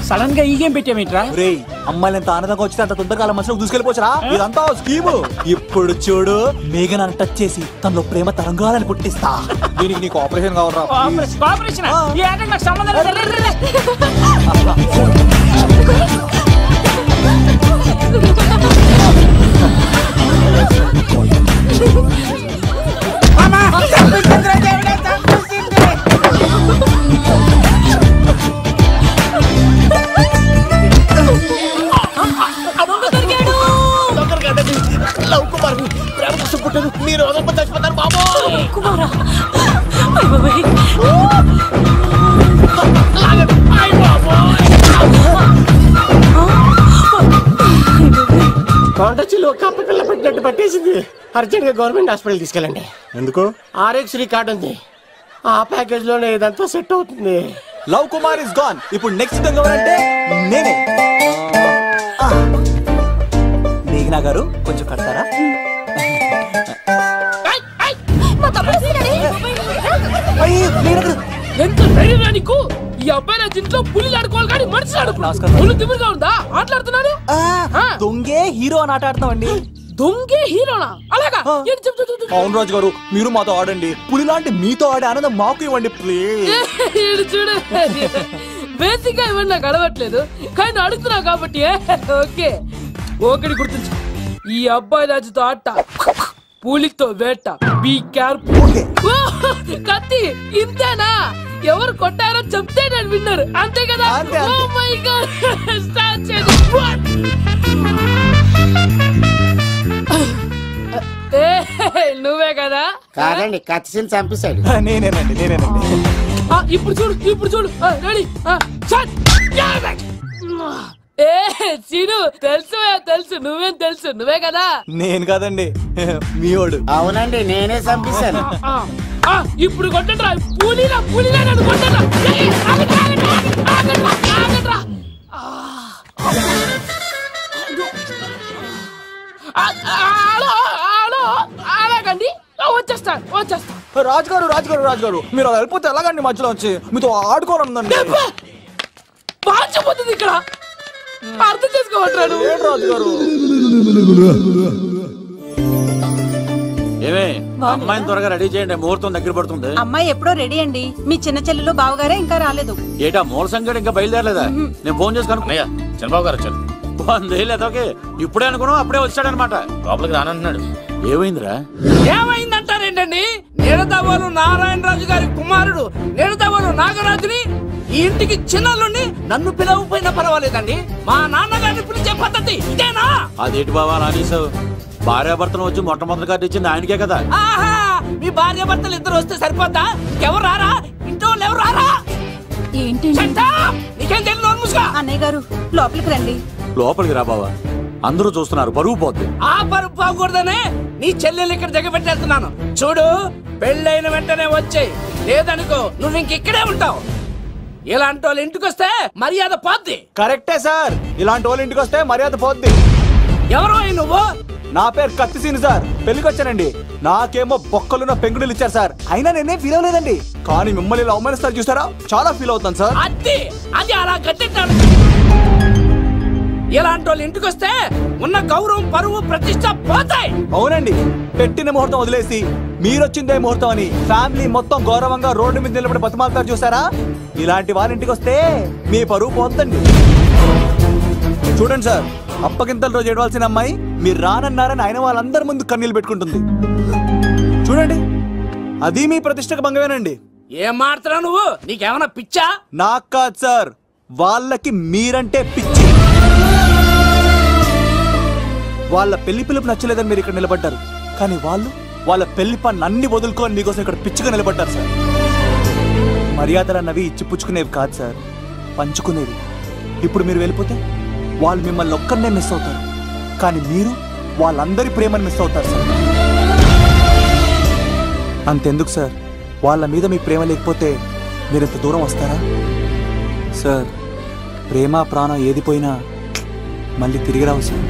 సడన్ గా ఈ గేమ్ పెట్టామేంట్రా? రే, అమ్మాయిలు ఎంత ఆనందంగా వచ్చితే అంత తొందరగా మనసులో దూసుకెళ్ళిపోవచ్చురా. ఇదంతా స్కీము. ఇప్పుడు చూడు, మేఘనాన్ని టచ్ చేసి తనలో ప్రేమ తరంగాలని పుట్టిస్తా. దీనికి నీకు ఆపరేషన్ కావాలరా? ఆపరేషన్ నాకు సంబంధం లేదు. లవ్ కుమార్ ప్రేమ కోసం పుట్టాను. మీరు చచ్చిపోతారు బాబు. కుమారా కొండచిలో కప్ప పిల్ల పెట్టినట్టు పట్టేసింది. అర్జెంట్ గా గవర్నమెంట్ హాస్పిటల్ తీసుకెళ్ళండి. ఎందుకు? RX కార్డ్ ఉంది, ఆ ప్యాకేజ్ లోనే ఇదంతా సెట్ అవుతుంది. Love Kumar is gone. ఇప్పుడు నెక్స్ట్ ఎవరంటే నేనే. మేఘనా గారు కొంచెం కడతారా? ఎంత ధైర్యం నీకు? ఈ అబ్బాయి నా ఇంట్లో పులిలు ఆడుకోవాలి కానీ మనిషి ఆడుకున్నాడు. తిమ్మిగా ఉందా ఆటలాడుతున్నాడు? దొంగే హీరో అని ఆట ఆడుతున్నామండి. దొంగే హీరోనా? అలాగా? అవును రాజు గారు, మీరు మాతో ఆడండి. పులి లాంటి మీతో ఆడే ఆనందం మాకు ఇవ్వండి ప్లీజ్. చూడు, బేసిక్ గా ఇవన్నీ నాకు అడగట్లేదు, కానీ అడుగుతున్నావు కాబట్టి ఓకే. ఒకటి గుర్తుంచు, ఈ అబ్బాయి రాజుతో ఆట, పులితో వేట. Be careful. కత్తి ఇంతేనా? ఎవరు కొట్టారో చెప్తే నేను విన్నారు, అంతే కదా? ఓ మై గాడ్, స్టార్ట్ చేయండి. నువ్వే కదా? కాదండి, కత్తిని చంపేశాడు. నేనేనండి. ఇప్పుడు చూడు, ఇప్పుడు చూడు. రెడీ? చీను, తెలుసు నువ్వేం తెలుసు, నువ్వే కదా? నేను కాదండి, మీవాడు. అవునండి, నేనే చంపేశాను. ఇప్పుడు కొట్టండి రా, పూలీలా నన్ను కొట్టండి. అలాగండి, వచ్చేస్తా. రాజుగారు రాజుగారు రాజుగారు మీరు అలా వెళ్ళిపోతే ఎలాగండి మధ్యలో వచ్చి మీతో ఆడుకోవాలండి. మార్చిపోతుంది ఇక్కడ, అర్థం చేసుకోవట్లేదు. రాజుగారు ఏమే అమ్మాయిని త్వరగా రెడీ చేయండి, ముహూర్తం దగ్గర పడుతుంది. అమ్మాయి ఎప్పుడో రెడీ అండి, మీ చిన్న చెల్లెలు బావగారే ఇంకా రాలేదు. ఏటా మూల సంగడి ఇంకా బయలుదేరలేదా? నేను ఫోన్ చేసి కనుక్కున్నాయా చంద్రబాబు గారు వచ్చారు. లేదోకే ఇప్పుడే అనుకున్నాం, అప్పుడే వచ్చాడనమాట. లోపలికి రానంటున్నాడు. ఏమైందిరా? ఏమైందంటారేంటండి? నిడదవోలు నారాయణరాజు గారి కుమారుడు నిడదవోలు నాగరాజుని ఈ ఇంటికి చిన్నల్లుండి నన్ను పిలవకపోయినా పర్వాలేదండి, మా నాన్నగారిని పిలిచే పద్ధతి ఇదేనా? అదేంటి బాబా నానేసావు? భార్యాభర్తను వచ్చి మొట్టమొదటి కార్డు ఇచ్చింది ఆయనకే కదా. ఆహా, మీ భార్య భర్తలు ఇద్దరు వస్తే సరిపోద్దా? ఎవరు రారా? ఇంట్లో ఎవరు రారా? ఏంటి నీకేం తెలియదు? అన్నయ్య గారు లోపలికి రండి. లోపలికి రా బావా, అందరూ చూస్తున్నారు, బరువు పోద్ది. ఆ పరుపు పోకూడదనే నీ చెల్లెలు ఇక్కడ దిగబెట్టేస్తున్నాను. చూడు, పెళ్ళైన వెంటనే వచ్చేయి, లేదనుకో నువ్వు ఇంకిక్కడే ఉంటావు. ఇలాంటి వాళ్ళు ఇంటికి వస్తే మర్యాద పోద్ది. కరెక్టే సార్, ఇలాంటి వాళ్ళ ఇంటికి వస్తే మర్యాద పోద్ది. ఎవరో నువ్వు? నా పేరు కత్తిసీని సార్, పెళ్లికి వచ్చానండి. నాకేమో బొక్కలున్న పెంగుడులు ఇచ్చారు సార్, అయినా నేనే ఫీల్ అవ్వలేదండి. కానీ మిమ్మల్ని ఇలా అవమానిస్తారు చూసారా, చాలా ఫీల్ అవుతాను సార్. అది అలా గట్టిట్టాను. ఇలాంటి వాళ్ళు ఇంటికి వస్తే ఉన్న గౌరవం, పరువు, ప్రతిష్ట పోతాయి. అవునండి, పెట్టిన ముహూర్తం వదిలేసి మీరొచ్చిందే ముహూర్తం అని ఫ్యామిలీ మొత్తం గౌరవంగా రోడ్డు మీద నిలబడి బతిమాలుతారు చూసారా, ఇలాంటి వాళ్ళ ఇంటికి వస్తే మీ పరువు పోతండి. చూడండి సార్, అప్పగింతల రోజు ఏడవలసిన అమ్మాయి మీరు రానన్నారని ఆయన వాళ్ళందరి ముందు కన్నీళ్ళు పెట్టుకుంటుంది. చూడండి, అది మీ ప్రతిష్టకు భంగమేనండి. ఏం మాట్లాడుతున్నావు నువ్వు? నీకేమన్నా పిచ్చా? నాకు కాదు సార్, వాళ్ళకి మీరంటే పిచ్చి. వాళ్ళ పెళ్లి పిలుపు నచ్చలేదని మీరు ఇక్కడ నిలబడ్డారు, కానీ వాళ్ళు వాళ్ళ పెళ్లి పని అన్ని వదులుకొని మీకోసం ఇక్కడ పిచ్చిగా నిలబడ్డారు సార్. మర్యాదలు అన్నవి ఇచ్చిపుచ్చుకునేవి కాదు సార్, పంచుకునేవి. ఇప్పుడు మీరు వెళ్ళిపోతే వాళ్ళు మిమ్మల్ని ఒక్కరినే మిస్ అవుతారు, కానీ మీరు వాళ్ళందరి ప్రేమను మిస్ అవుతారు సార్. అంతెందుకు సార్, వాళ్ళ మీద మీ ప్రేమ లేకపోతే మీరు ఇంత దూరం వస్తారా సార్? ప్రేమ ప్రాణం ఏది పోయినా మళ్ళీ తిరిగి రావు సార్.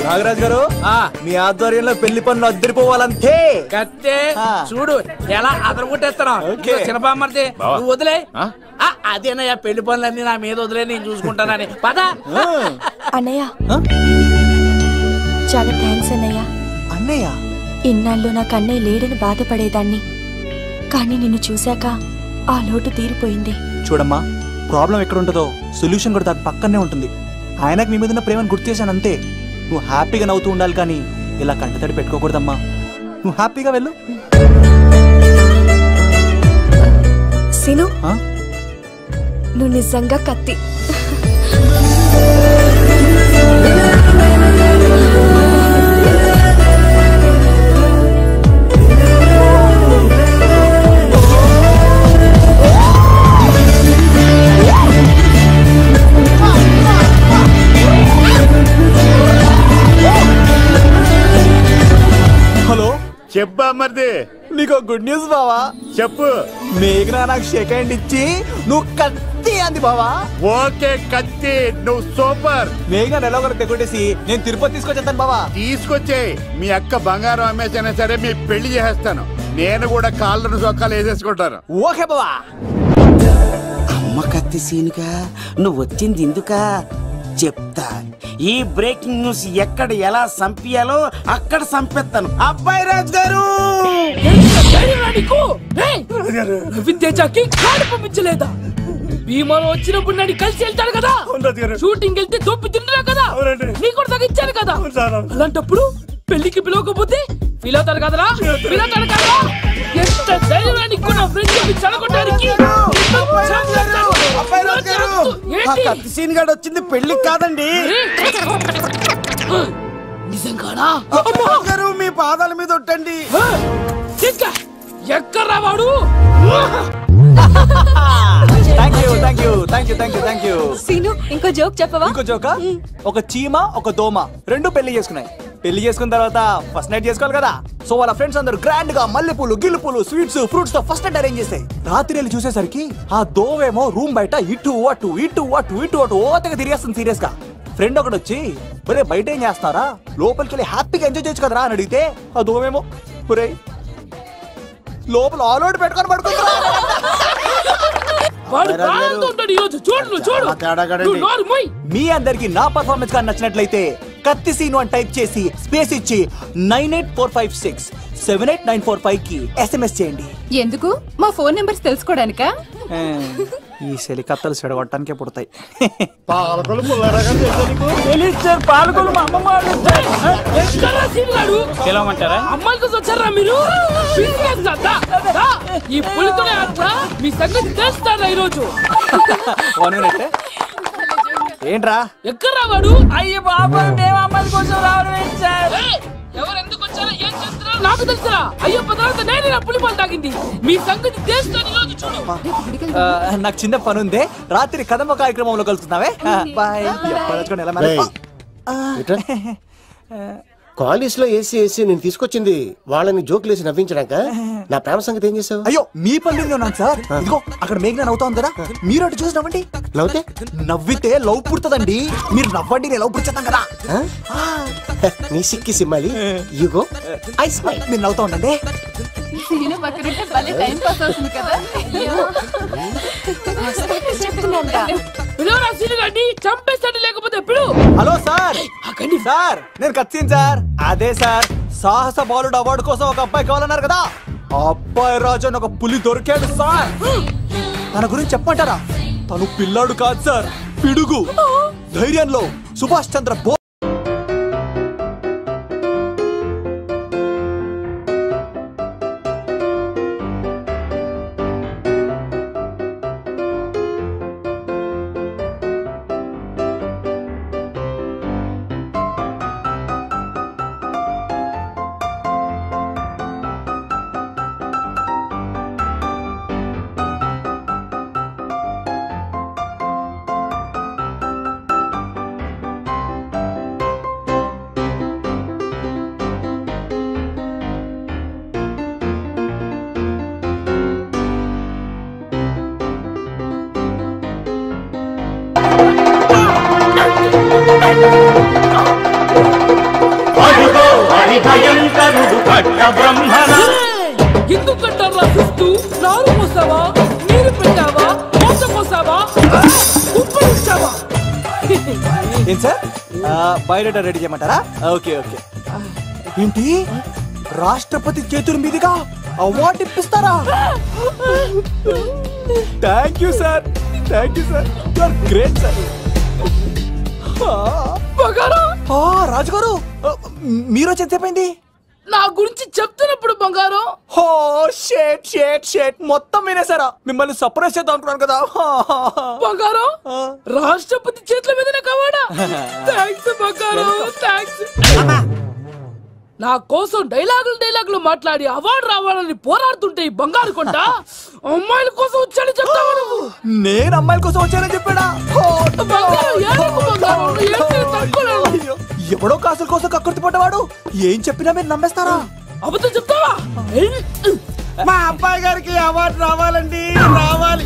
నాగరాజు గారు, మీ ఆధ్వర్యంలో పెళ్లి పనులు అద్దరిపోవాలంతే. కత్తే చూడు ఎలా అదరగొట్టేస్తున్నావు. చిన్నపామర్ది నువ్వు వదిలే. అదేనయ్యా, పెళ్లి పనులన్నీ నా మీద వదిలే, నేను చూసుకుంటానని. పద అన్నయ్య, చాలా థ్యాంక్స్ అన్నయ్య. అన్నయ్య, ఇన్నాళ్ళు నాకు అన్నయ్య లేడని బాధపడేదాన్ని, కానీ నిన్ను చూశాక ఆ లోటు తీరిపోయింది. చూడమ్మా, ప్రాబ్లం ఎక్కడ ఉంటుందో సొల్యూషన్ కూడా దాని పక్కనే ఉంటుంది. ఆయనకు మీ మీద ఉన్న ప్రేమను గుర్తు చేశాను అంతే. నువ్వు హ్యాపీగా నవ్వుతూ ఉండాలి, కానీ ఇలా కంటతడి పెట్టుకోకూడదమ్మా. నువ్వు హ్యాపీగా వెళ్ళు. సిను, నువ్వు నిజంగా కత్తి. హలో, చెప్పా మరిది. నీకు గుడ్ న్యూస్ బావా. చెప్పు. మేఘనా నాకు షేక్ హ్యాండ్ ఇచ్చి నువ్వు కత్తి అంది బావా. ఓకే కత్తి, నువ్వు సూపర్. మేఘనా ఎలా ఒకరు తెగొట్టేసి నేను తిరుపతి తీసుకొచ్చేస్తాను బావా. తీసుకొచ్చేయి. మీ అక్క బంగారం అమ్మేసైనా సరే మీ పెళ్లి చేసేస్తాను. నేను కూడా కాళ్ళను సొక్కాలు వేసేసుకుంటాను. ఓకే బావా. అమ్మ కత్తి సీనుగా నువ్వు వచ్చింది ఎందుకా చెప్తా. ఈ బ్రేకింగ్ న్యూస్ ఎక్కడ ఎలా సంపియాలో అక్కడ సంపెత్తాను. అబ్బాయి రాజు గారు, పంపించలేదా? భీమాలో వచ్చినప్పుడు నన్ను కలిసి వెళ్తాడు కదా, షూటింగ్ వెళ్తే దొప్పి తింటున్నా కదా, నీకు కూడా తగ్గించాను కదా. అలాంటప్పుడు పెళ్లికి పిలవకపోతే ఫీల్ అవుతారు కదరా, ఫీల్ అవుతారు కదా. ఎంత ధైర్యాన్ని నా ఫ్రెండ్ చదవడానికి. కత్తి సీన్ గాడు వచ్చింది పెళ్లికి కాదండి. నిజంగానా? గారు మీ పాదాల మీద ఒట్టండి. ఎక్కడ్రా వాడు? Thank you thank you. Seenu ఇంకో జోక్ చెప్పవా? ఇంకో జోకా? ఒక చీమ ఒక దోమ రెండు పెళ్లి చేసుకున్నాయి. పెళ్లి చేసుకున్న తర్వాత ఫస్ట్ నైట్ చేసుకోవాలి కదా. సో వాళ్ళ ఫ్రెండ్స్ అందరూ గ్రాండ్ గా మల్లెపూలు గిల్లుపూలు స్వీట్స్ ఫ్రూట్స్ తో ఫస్ట్ నైట్ అరేంజ్ చేస్తాయి. రాత్రి వెళ్ళి చూసేసరికి ఆ దోవేమో రూమ్ బయట ఇటు అటు ఇటు అటు ఇటు అటు ఓతగా తిరిగేస్తుంది సీరియస్ గా. ఫ్రెండ్ ఒకటి వచ్చి ఒరే బయట ఏం చేస్తున్నారా, లోపలికి వెళ్ళి హ్యాపీగా ఎంజాయ్ చేయొచ్చు కదరా అని అడిగితే ఆ దోవేమో ఒరే లోపల ఆల్ అవుట్ పెట్టుకొని పడుకుంటా. మీ అందరికి నా పర్ఫార్మెన్స్ గా నచ్చినట్లయితే కత్తి సీను అని టైప్ చేసి స్పేస్ ఇచ్చి 9845678945 కి SMS చేయండి. ఎందుకు? మా ఫోన్ నెంబర్స్ తెలుసుకోవడానికా? ఈ సెలికత్తలు చెడగొట్టడానికే పుడతాయి. తెలవమంటారా? అమ్మాయిల కోసం వచ్చారా మీరు? ఈ పులితోనే మీ సంగతి తెలుస్తారా ఈరోజు? ఏంట్రా ఎక్కడ రావాడు? అయ్యో బాబా, మేము అమ్మాయిల కోసం రావడం ఎవరు ఎందుకు వచ్చారో ఏం చేస్తున్నారో నాకు తెలుసా? అయ్యో తర్వాత నేనే నా పులిపాలు తాగింది. మీ సంగతి తెలుస్తాను ఈరోజు చూడు. నాకు చిన్న పని ఉంది, రాత్రి కదమ్మ కార్యక్రమంలో కలుస్తున్నావే. బాయ్. కాలేజ్ లో ఏసీ నేను తీసుకొచ్చింది వాళ్ళని జోకులేసి నవ్వించడాక. నా ప్రేమ సంగతి ఏం చేసావు? అయ్యో మీ పల్లెల్లో ఉన్నాను సార్. ఇదిగో అక్కడ మేఘన నవ్వుతాం కదా, మీరు అటు చూసి నవ్వండి. నవ్వుతే నవ్వితే లవ్ పుడుతుందండి. మీరు నవ్వండి, నేను లవ్ పుడిచేద్దాం కదా. నీ సిక్కి సిమ్మాలి యుగో ఐ స్మైల్. మీరు నవ్వుతా ఉండండి. చంపేస్తాడు లేకపోతే ఎప్పుడు? Hello sir. సార్ నేను కత్తిన్ సార్. అదే సార్, సాహస బాలుడు అవార్డు కోసం ఒక అబ్బాయి కావాలన్నారు కదా. ఆ అబ్బాయి రాజు అని ఒక పులి దొరికాడు సార్. తన గురించి చెప్పమంటారా? తను పిల్లాడు కాదు సార్, పిడుగు. ధైర్యంలో సుభాష్ చంద్ర బోస్. ఎందుకు కట్టారా చూస్తూ? నారు పోసావా, నీరు పెట్టావా, మోస పోసావా, ఉప్పు ఇచ్చావా? ఏం సార్ బయోడేటా రెడీ చేయమంటారా? Okay okay. ఏంటి రాష్ట్రపతి చేతుల మీదుగా అవార్డు ఇప్పిస్తారా? Thank you sir, thank you sir, you are great sir. రాజుగారు మీరు చెప్పండి. నా గురించి చెప్తున్నప్పుడు బంగారం మొత్తం వినేసారా? మిమ్మల్ని సర్ప్రైజ్ చేద్దాం అనుకున్నాను కదా. బంగారం రాష్ట్రపతి చేతుల మీదనే కావాడా? థ్యాంక్స్ బంగారం, థ్యాంక్స్. నా కోసం డైలాగులు మాట్లాడి అవార్డు రావాలని పోరాడుతుంటే ఈ బంగారు కొండ అమ్మాయిల కోసం వచ్చాడని చెప్తావా నువ్వు? నేను అమ్మాయిల కోసం వచ్చానని చెప్పాడా? ఎవడో కాసుల కోసం కక్కుర్తి పడ్డవాడు ఏం చెప్పినా మీరు నమ్మేస్తారా? అబద్ధం చెప్తావా? మా అబ్బాయి గారికి అవార్డు రావాలండి, రావాలి.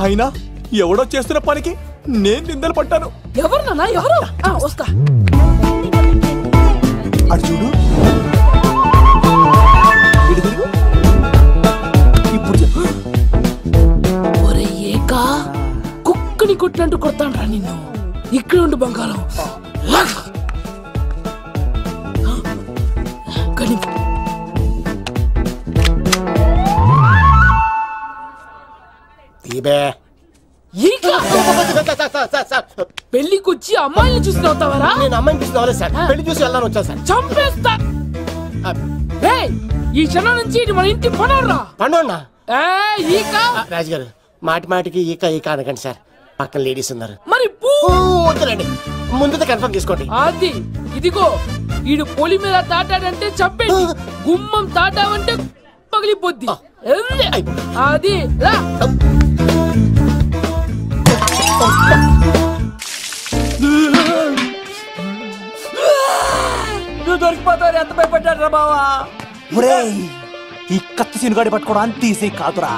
అయినా ఎవడో చేస్తున్న పనికి నేను నిందలు పట్టాను. ఎవరు నాన్న, ఎవరు? వస్తా. అటు చూడు, ఇప్పుడు చెప్పు. ఒరే ఏకా, కుక్కని కొట్టినట్టు కొడతాను రా నిన్ను. ఇక్కడ ఉండు బంగారం. పెళ్లికొచ్చి అమ్మాయిని చూసి నవ్వుతావరా? నేను అమ్మాయిని చూసి నవ్వలేదు సార్, పెళ్లి చూసి వెళ్ళాను వచ్చా సార్. చంపేస్తా. ఈ క్షణం నుంచి ఇది మన ఇంటి పనోడ్రా. పండున్నా రాజుగారు మాటి మాటికి ఈక ఈక అనకండి సార్, పక్కన లేడీస్ ఉన్నారు. మరి వద్దులండి, ముందు కన్ఫర్మ్ చేసుకోండి. అది ఇదిగో, ఈడు పొలి మీద తాటాడంటే చంపేది, గుమ్మం తాటావంటే పగిలిపోద్ది. అది రా. నువ్వు దొరికిపోతావు ఎంత భయపడ్డాడు బావా. ఈ కత్తి సీనుగాడి పట్టుకోవడానికి తీసి కాదురా.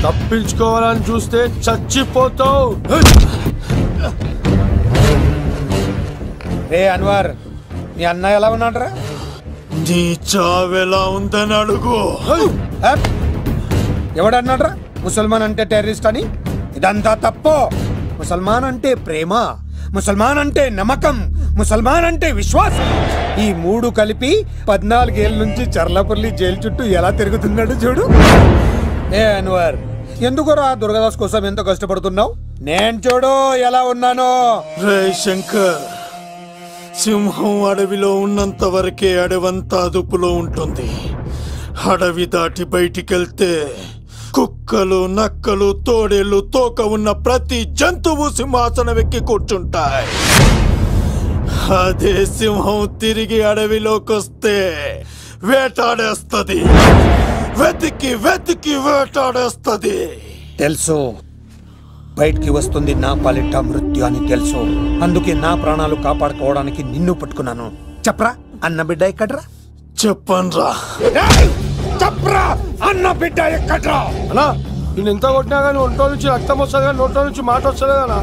తప్పించుకోవాలని చూస్తే చచ్చిపోతావు. రే అన్వర్, మీ అన్న ఎలా ఉన్నాడరా? నీ చావెలా ఉందని అడుగు. ఎవడన్నాడ్రా ముసల్మాన్ అంటే టెర్రరిస్ట్ అని? ఇదంతా తప్పు. ముసల్మాన్ అంటే ప్రేమ, ముసల్మాన్ అంటే నమ్మకం, ముసల్మాన్ అంటే విశ్వాసం. ఈ మూడు కలిపి 14 ఏళ్ళ నుంచి చర్లపల్లి జైలు చుట్టూ ఎలా తిరుగుతున్నాడు చూడు. ఏ అన్వర్, ఎందుకురా దుర్గాదాస్ కోసం ఎంతో కష్టపడుతున్నావు? నేను చూడు ఎలా ఉన్నాను. రే శంకర్, సింహం అడవిలో ఉన్నంత వరకే అడవంతా అదుపులో ఉంటుంది. అడవి దాటి బయటికెళ్తే కుక్కలు, నక్కలు, తోడేళ్లు, తోక ఉన్న ప్రతి జంతువు సింహాసనం ఎక్కి కూర్చుంటాయి. అదే సింహం తిరిగి అడవిలోకి వస్తే వేటాడేస్తది, వెతికి వెతికి వేటాడేస్తది. తెలుసు, బయటికి వస్తుంది నా పాలిట మృత్యు అని తెలుసు. అందుకే నా ప్రాణాలు కాపాడుకోవడానికి నిన్ను పట్టుకున్నాను. చెప్పరా అన్న బిడ్డ ఎక్కడ్రా? చెప్పన్రా. చెప్పరా అన్న బిడ్డ ఎక్కడ్రా? అన్నా నేను ఎంత కొట్టినా కానీ ఒంట్లో నుంచి రక్తం వస్తుంది కానీ నోట్లో నుంచి మాట వస్తుంది కదా.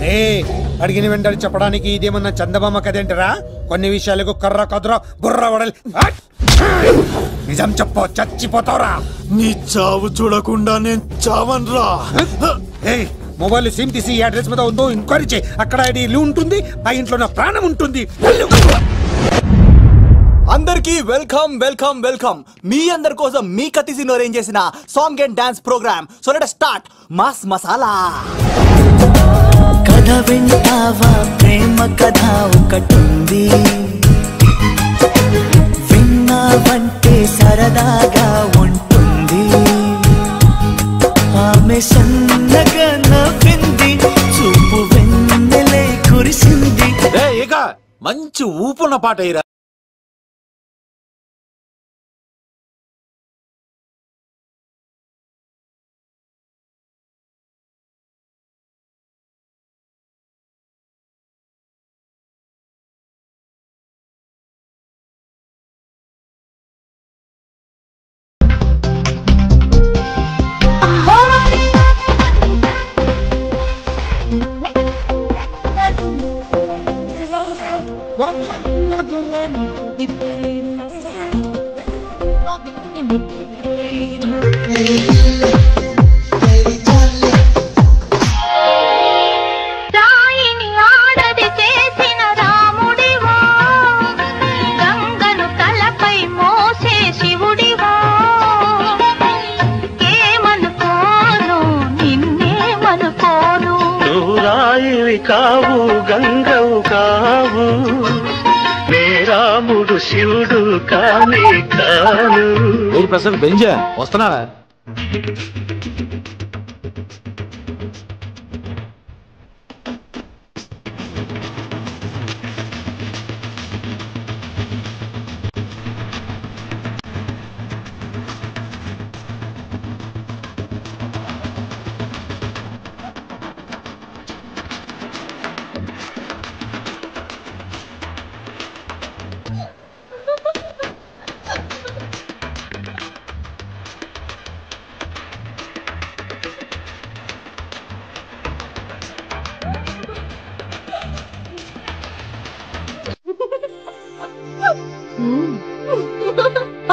అడిగిన వెంటనే చెప్పడానికి ఇదేమన్నా చందమామ కదేంటరా? కొన్ని విషయాలకు కర్ర కదురా బుర్ర వడలి. నిజం చెప్పు, చచ్చిపోతావురా. నీ చావు చూడకుండా నేను చావన్రా. మొబైల్ సిమ్ తీసి ఈ అడ్రస్ మీద ఉందో ఎంక్వైరీ చేయి. అక్కడ ఐడీలు ఉంటుంది, ఆ ఇంట్లో నా ప్రాణం ఉంటుంది. అందరికి వెల్కమ్ వెల్కమ్ వెల్కమ్. మీ అందరి కోసం మీ కత్తి సీన్ అరేంజ్ చేసిన song and dance program. So let us start mass masala. కథ వింటావా, ప్రేమ కథ ఒకటుంది, విన్నావంటే సరదాగా ఉంటుంది. ఆమె సన్నగా నవ్వింది, చూపు వెన్నెలై కురిసింది. ఇక మంచి ఊపున్న పాట అయ్యిరా. కావు గంగవు కావు, రాముడు శివుడు కానే కాను. ప్రసాద్ బెంజా వస్తున్నారా?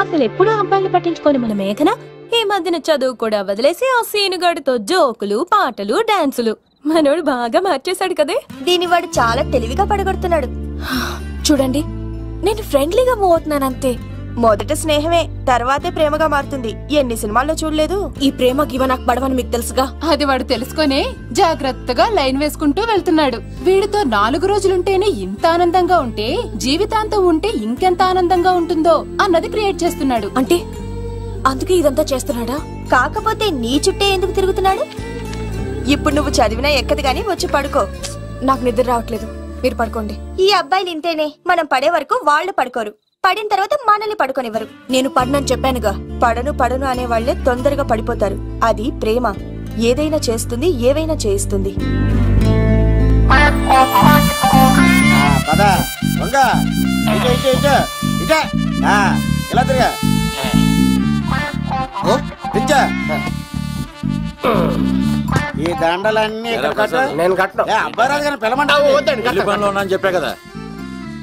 అసలు ఎప్పుడు అబ్బాయిలు పట్టించుకొని మన మేఘన ఈ మధ్యన చదువు కూడా వదిలేసి ఆ సీనుగాడితో జోకులు, పాటలు, డాన్సులు. మనోడు బాగా మార్చేశాడు కదే. దీని వాడు చాలా తెలివిగా పడగొడుతున్నాడు. చూడండి, నేను ఫ్రెండ్లీగా మూవ్ అవుతున్నాను అంతే. మొదట స్నేహమే తర్వాతే ప్రేమగా మారుతుంది. ఎన్ని సినిమాల్లో చూడలేదు? ఈ ప్రేమ గివ నాకు పడవని మీకు తెలుసుగా. అది వాడు తెలుసుకొనే జాగ్రత్తగా లైన్ వేసుకుంటూ వెళ్తున్నాడు. వీడితో 4 రోజులుంటేనే ఇంత ఆనందంగా ఉంటే జీవితాంతం ఉంటే ఇంకెంత ఆనందంగా ఉంటుందో అన్నది క్రియేట్ చేస్తున్నాడు. అంటే అందుకే ఇదంతా చేస్తున్నాడా? కాకపోతే నీ చుట్టే ఎందుకు తిరుగుతున్నాడు? ఇప్పుడు నువ్వు చదివినా ఎక్కదు గానీ వచ్చి పడుకో. నాకు నిద్ర రావట్లేదు, మీరు పడుకోండి. ఈ అబ్బాయిలు ఇంతేనే, మనం పడే వరకు వాళ్ళు పడుకోరు, పడిన తర్వాత మనల్ని పడుకోనివ్వరు. నేను పడనని చెప్పానుగా. పడను అనే వాళ్లే తొందరగా పడిపోతారు. అది ప్రేమ. ఏదైనా చేస్తుంది, ఏవైనా చేయిస్తుంది. ఈ దండలన్నీ నేను కట్టను. అబ్బాయి రాజు గారిని పిలమంటా. పనిలో ఉన్నా అని చెప్పా కదా,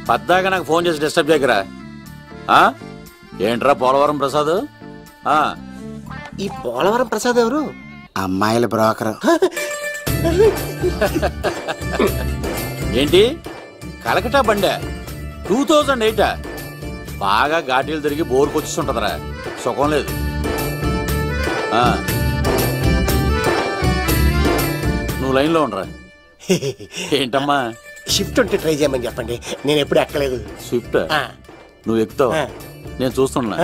పద్దాక నాకు ఫోన్ చేసి డిస్టర్బ్ చేయకరా. ఏంట్రా పోలవరం ప్రసాద్? ఈ పోలవరం ప్రసాద్ ఎవరు? అమ్మాయిల బ్రోకర్. ఏంటి కలకటా బండే 2008? బాగా ఘాటీలు తిరిగి బోర్కు వచ్చిస్తుంటదరా, సుఖం లేదు. నువ్వు లైన్లో ఉండరా. ఏంటమ్మా? షిఫ్ట్ ఉంటే ట్రై చేయమని చెప్పండి, నేను ఎప్పుడు ఎక్కలేదు. స్విఫ్ట్ నువ్వు ఎక్కుతావు, నేను చూస్తున్నా.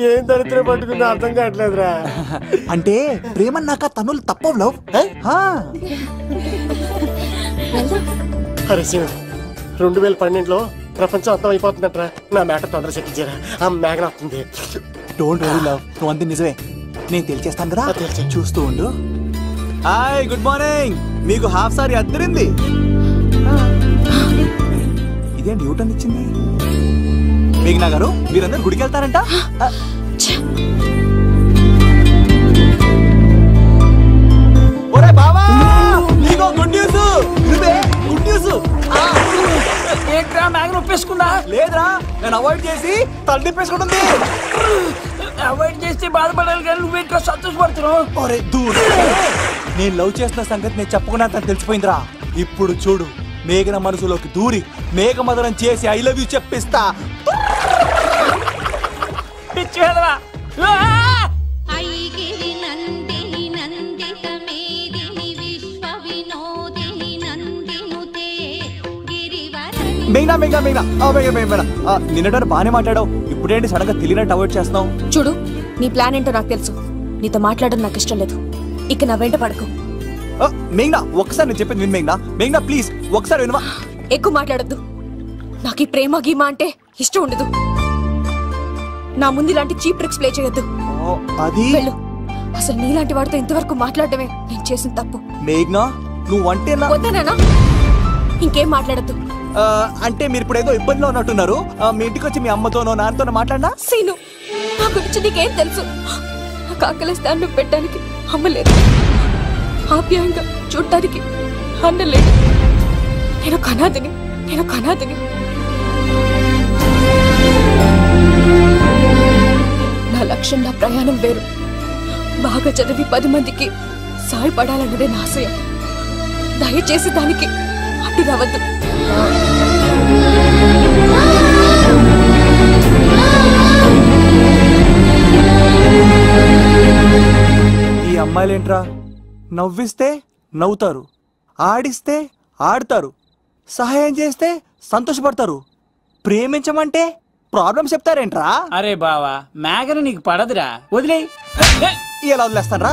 ఏం దరిద్రం పట్టుకుందో అర్థం కావట్లేదురా. అంటే ప్రేమ నాక తనులు తప్పవు లవ్. అరే సీను, 2012లో ప్రపంచం అంతం అయిపోతుందట్రా. నా మేక తొందర చెక్కించారా, ఆ మేఘన వస్తుంది. డోంట్ వరీ లవ్, నువ్వు అంది నిజమే. నేను తెలిచేస్తాను కదా, చూస్తూ ఉండు. Hi, good morning. మీకు హాఫ్ సారీ అద్దరింది. ఇదే న్యూటన్ ఇచ్చింది. మేఘనా గారు, మీరందరూ గుడికి వెళ్తారంట. ఒరే బావా, నీకో గుడ్ న్యూస్. నువ్వే గుడ్ న్యూస్. ఏంట్రా మ్యాగ్ నొప్పేసుకుందా? లేదురా, నేను అవాయిడ్ చేసి తల తిప్పేసుకుంటుంది. అవాయిడ్ చేస్తే బాధపడాలి కానీ నువ్వేంట్రా సంతోషపడుతున్నావు? ఒరే దూర్, నేను లవ్ చేస్తున్న సంగతి నేను చెప్పకుండా తను తెలిసిపోయిందిరా. ఇప్పుడు చూడు, మేఘన మనసులోకి దూరి మేఘమదనం చేసి ఐ లవ్ యూ చెప్పిస్తా. పిచ్చి వెళ్ళవా? మేఘనా మేఘనా మేఘనా మేఘనా, నిన్నటారు బానే మాట్లాడావు, ఇప్పుడేంటి సడన్ గా తెలియనట్టు అవాయిడ్ చేస్తున్నావు? చూడు, నీ ప్లాన్ ఏంటో నాకు తెలుసు. నీతో మాట్లాడడం నాకు ఇష్టం లేదు. ఇక నా వెంట పడకు. మేఘనా, ఒక్కసారి నేను చెప్పేది విను. మేఘనా మేఘనా ప్లీజ్ ఒకసారి వినవా? ఎక్కువ మాట్లాడద్దు. నాకు ఈ ప్రేమ గీమా అంటే ఇష్టం ఉండదు. నా ముందు ఇలాంటి చీప్ ట్రిక్స్ ప్లే చేయొద్దు. అది వెళ్ళు. అసలు నీలాంటి వాడితో ఇంతవరకు మాట్లాడటమే నేను చేసిన తప్పు. మేఘనా నువ్వంటే వద్దనా? ఇంకేం మాట్లాడద్దు. అంటే మీరు ఇప్పుడు ఏదో ఇబ్బందిలో ఉన్నట్టున్నారు. మీ ఇంటికి వచ్చి మీ అమ్మతోనో నాన్నతోనో మాట్లాడినా? సీను, నా గురించి నీకేం తెలుసు? నాకు ఆకలిస్తే అన్నం పెట్టడానికి అమ్మలేదు, ఆప్యాయంగా చూడటానికి అన్నలేదు. నేను కనాదిని. నా లక్ష్యం, నా ప్రయాణం వేరు. బాగా చదివి 10 మందికి సాయపడాలన్నదే నా ఆశయం. దయచేసి దానికి అడ్డు రావద్దు. ఈ అమ్మాయిలేంట్రా, నవ్విస్తే నవ్వుతారు, ఆడిస్తే ఆడతారు, సహాయం చేస్తే సంతోషపడతారు, ప్రేమించమంటే ప్రాబ్లం చెప్తారేంట్రా? అరే బావా, మేఘన నీకు పడదురా, వదిలే. ఎలా వదిలేస్తానరా?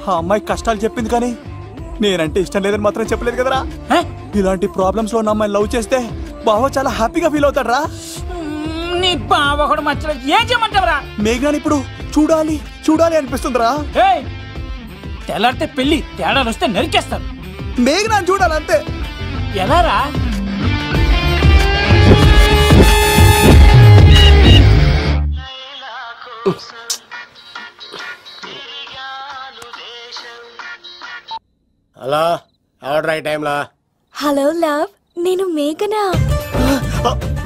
ఆ అమ్మాయి కష్టాలు చెప్పింది కానీ నేనంటే ఇష్టం లేదని మాత్రం చెప్పలేదు కదరా. ఇలాంటి ప్రాబ్లమ్స్ లో ఉన్న అమ్మాయిని లవ్ చేస్తే బావ చాలా హ్యాపీగా ఫీల్ అవుతాడరా. నీ బావ కూడా మచ్చలేదు, ఏం చేయమంటావరా? మేఘనాని ఇప్పుడు చూడాలి అనిపిస్తుందిరా. తెల్లారితే పెళ్లి, తేడాలు వస్తే నరికేస్తారు. మేఘనాని చూడాలంతే. ఎలారా? హలో, ఎవరు రైట్ టైంలా? హలో లవ్, నేను మేఘనా.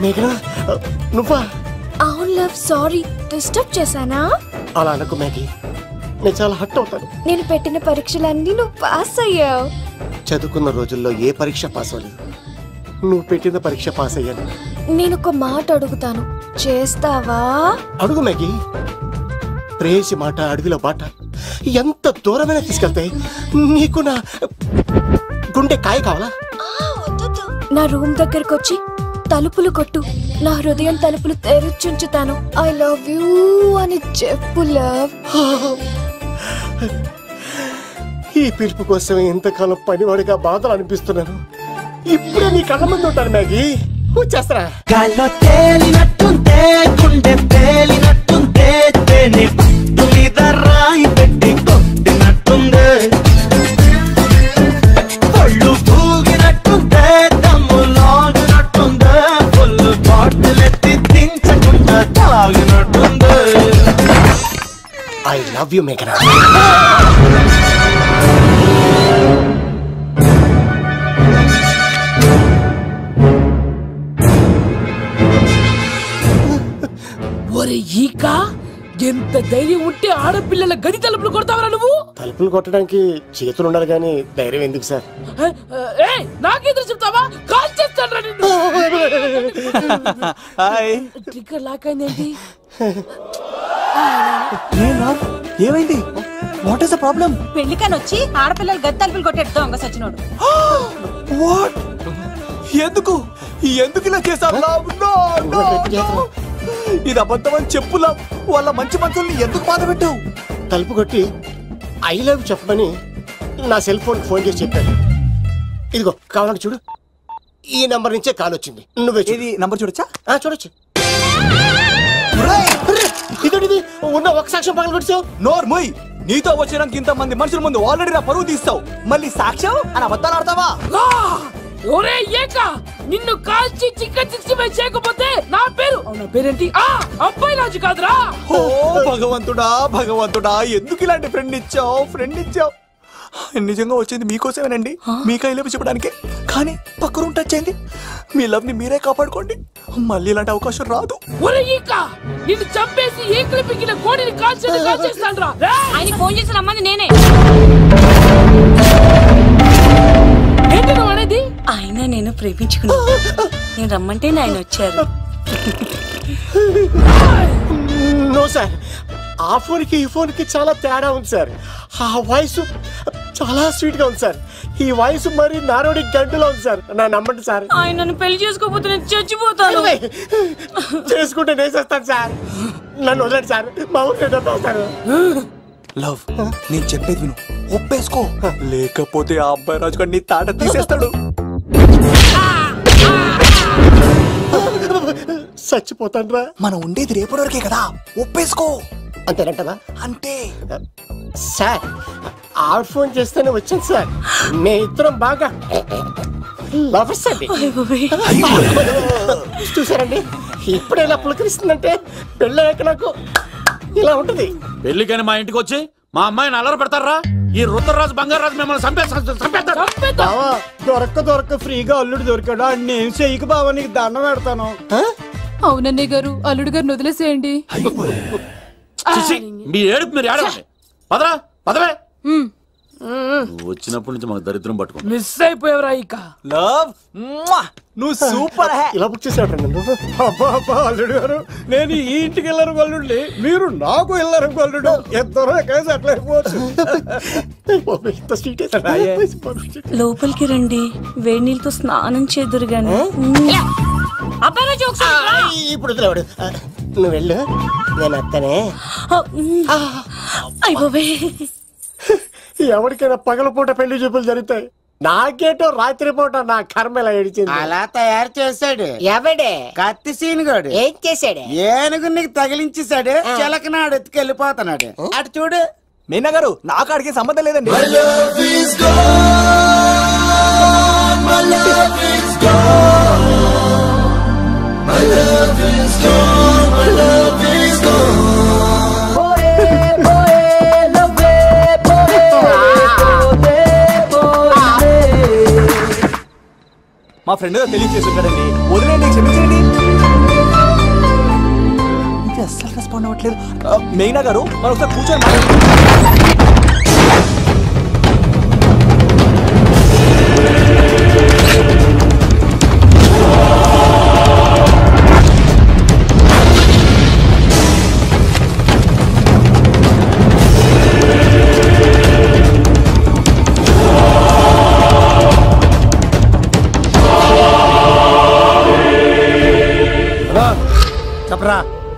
మేఘనా నువ్వా? అవును లవ్, సారీ డిస్టర్బ్ చేశానా? అలా అనుకో మేఘి, నేను చాలా హర్ట్ అవుతాను. నేను పెట్టిన పరీక్షలన్నీ నువ్వు పాస్ అయ్యావు. చదువుకున్న రోజుల్లో ఏ పరీక్ష పాస్ అవ్వలేదు. నువ్వు పెట్టిన పరీక్ష పాస్ అయ్యాను. నేను ఒక మాట అడుగుతాను, చేస్తావా? అడుగు మ్యాగీ. ప్రేసి మాట అడవిలో బాట ఎంత దూరమైనా తీసుకెళ్తాయి. నీకు నా గుండె కాయ కావాలా? నా రూమ్ దగ్గరకు వచ్చి తలుపులు కొట్టు, నా హృదయం తలుపులు తెరిచుంచుతాను. ఐ లవ్ యూ అని చెప్పు లవ్. ఈ పిలుపు కోసం ఇంతకాలం పనివాడిగా బాధలు అనిపిస్తున్నాను. ఇప్పుడే నీ కళ్ళ ముందు ఉంటాను మ్యాగీ. వచ్చేస్తారా? గాల్లో తేలినట్టుంటే గుండె తేలినట్టుంటే తేనె పట్టు మీద రాయి పెట్టి కొట్టినట్టుందే పళ్ళు పూగినట్టుంటే దమ్ము లాగినట్టుందే ఫుల్ బాటిల్ ఎత్తి దించకుండా తాగినట్టుందే. ఐ లవ్ యూ మేఘనా. ఒరే ఈక, ఎంత ధైర్యం ఉంటే ఆడపిల్లల గది తలుపులు కొడతావరా నువ్వు? తలుపులు కొట్టడానికి చేతులు ఉండాలి కానీ ధైర్యం ఎందుకు సార్? నాకెదురు చెప్తావా? కాల్ చేస్తాను నిన్ను. ట్రిగ్గర్ లాక్ అయిందేంటి? ఏమైంది? What is the problem? పెళ్లికని వచ్చి ఆడపిల్లలు గది తలుపులు కొట్టేడు దొంగ సచ్చినోడు. వాట్? ఎందుకు ఇలా చేశారు? ఇది అబద్ధం అని చెప్పులా. వాళ్ళ మంచి మనసుల్ని ఎందుకు బాధ పెట్టావు? తలుపు కొట్టి ఐ లవ్ చెప్పమని నా సెల్ ఫోన్ చేసి చెప్పాను. ఇదిగో కావాలంటే చూడు, ఈ నంబర్ నుంచే కాల్ వచ్చింది. నువ్వే ఇది నంబర్ చూడొచ్చా? చూడొచ్చు. ఇది ఉన్న ఒక సాక్ష్యం పగల కొట్టావు. నోర్ మొయ్. నీతో వచ్చినాక ఇంత మంది మనుషుల ముందు ఆల్రెడీ నా పరువు తీస్తావు, మళ్ళీ సాక్ష్యం అని అబద్ధాలు ఆడతావా? ఒరే ఏక, నిన్ను కాల్చి చికెన్ 65 చేయకపోతే నా పేరేంటి? అబ్బాయి రాజు కాదురా. ఓ భగవంతుడా ఎందుకు ఇలాంటి ఫ్రెండ్ ఇచ్చావు? నిజంగా వచ్చింది మీకోసమేనండి, మీకు ఐ లవ్ చెప్పడానికే. కానీ పక్క రూమ్ టచ్ అయింది. మీ లవ్ ని మీరే కాపాడుకోండి, మళ్ళీ ఇలాంటి అవకాశం రాదు. ఒరే ఈక, నిన్ను చంపేసి ఏ క్లిప్పింగ్ కోడిని కాల్చేస్తాను రా. ఆయన ఫోన్ చేసి రమ్మని నేనే. అనేది ఆయన నేను ప్రేమించుకున్నా. నేను రమ్మంటే ఆయన వచ్చారు. నో సార్, ఆ ఫోన్కి ఈ ఫోన్కి చాలా తేడా ఉంది సార్. ఆ వాయిస్ చాలా స్వీట్ గా ఉంది సార్. ఈ వాయిస్ మరి నారోడి గంటలో ఉంది సార్. నా నమ్మండి సార్. ఆయన నన్ను పెళ్లి చేసుకోకపోతే నేను చచ్చిపోతాను. చేసుకుంటే నేను చేస్తాను సార్. నన్ను వదలండి సార్. మా ఊరికి డబ్బేస్తారు. లవ్, నేను చెప్పేది విను, ఒప్పేసుకో. లేకపోతే ఆ అబ్బాయి రాజు గారు నీ తాట తీసేస్తాడు. చచ్చిపోతాను రా. మనం ఉండేది రేపటి వరకే కదా, ఒప్పేసుకో. అంతేనంటవా? అంతే సార్. ఆవిడ ఫోన్ చేస్తేనే వచ్చాను సార్. మే ఇద్దరం బాగా లవర్స్ అండి. చూసారండి, ఇప్పుడే ఇలా పులకరిస్తుందంటే పెళ్ళయ్యాక నాకు ఇలా ఉంటుంది. పెళ్లికని మా ఇంటికి వచ్చి మా అమ్మాయిని అల్లరి పెడతారా? ఈ రుద్రరాజు బంగారాజు మిమ్మల్ని బావా, దొరక్క ఫ్రీగా అల్లుడు దొరికాడు. నేను చెయ్యికి బావా, నీకు దండం పెడతాను. అవునన్నయ్య గారు, అల్లుడు గారిని వదిలేసేయండి. మీ ఏడుపు మీరు ఏడవండి. పదవే. వచ్చినప్పటి నుంచి మాకు దరిద్రం పట్టుకో. మిస్ అయిపోయావురా ఈక. లవ్, నువ్వు సూపర్. ఇలా బుక్ చేసాడు నన్ను. అబ్బా అల్లుడు గారు, నేను ఈ ఇంటికి వెళ్ళరు గల్లుండి, మీరు నాకు వెళ్ళరు గల్లుడు. ఇద్దరు కలిసి అట్లా అయిపోవచ్చు. లోపలికి రండి, వేడి నీళ్ళతో స్నానం చేదురు గాని. ఇప్పుడు వదిలేవాడు. నువ్వు వెళ్ళు, నేను అత్తనే. ఎవరికైనా పగలపూట పెళ్లి చూపులు జరుగుతాయి. నాకేటో రాత్రిపూట నా కర్మ ఇలా ఏడిచింది. అలా తయారు చేశాడు ఎవడే? కత్తి సీనుగాడు. ఏం చేశాడు? ఏనుగు నీకు తగిలించేశాడు. చిలకనాడు ఎత్తుకెళ్ళిపోతున్నాడు. అటు చూడు. మీనా గారు, నాకు అడిగే సంబంధం లేదండి. మా ఫ్రెండ్ తెలియజేసి ఉంటాడండి, వదిలేండి, క్షమించండి. ఇది అస్సలు రెస్పాండ్ అవ్వట్లేదు. మీనా గారు, మనం ఒకసారి కూర్చొని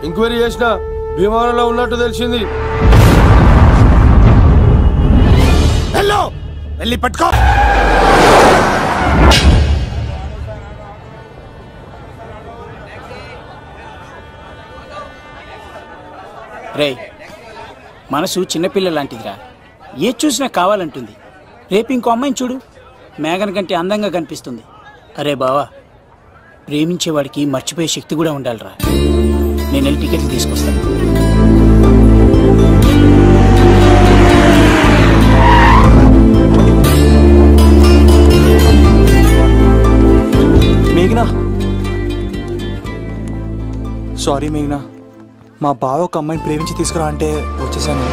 ఎంక్వైరీ చేసిన భీమవరంలో ఉన్నట్టు తెలిసింది. వెళ్ళి పట్టుకో. రే మనసు చిన్నపిల్ల లాంటిదిరా, ఏది చూసినా కావాలంటుంది. రేపు ఇంకో అమ్మాయిని చూడు, మేఘన కంటే అందంగా కనిపిస్తుంది. అరే బావా, ప్రేమించేవాడికి మర్చిపోయే శక్తి కూడా ఉండాలిరా. నేను వెళ్ళి టికెట్లు తీసుకొస్తాను. మేఘనా, సారీ మేఘనా, మా బావ ఒక అమ్మాయిని ప్రేమించి తీసుకురా అంటే వచ్చేసాను.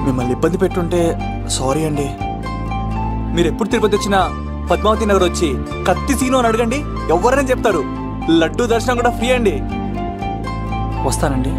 మిమ్మల్ని ఇబ్బంది పెట్టుంటే సారీ అండి. మీరు ఎప్పుడు తిరుపతి వచ్చినా పద్మావతి నగర్ వచ్చి కత్తి సీను అని అడగండి, ఎవరైనా చెప్తారు. లడ్డూ దర్శనం కూడా ఫ్రీ అండి. వస్తానండి.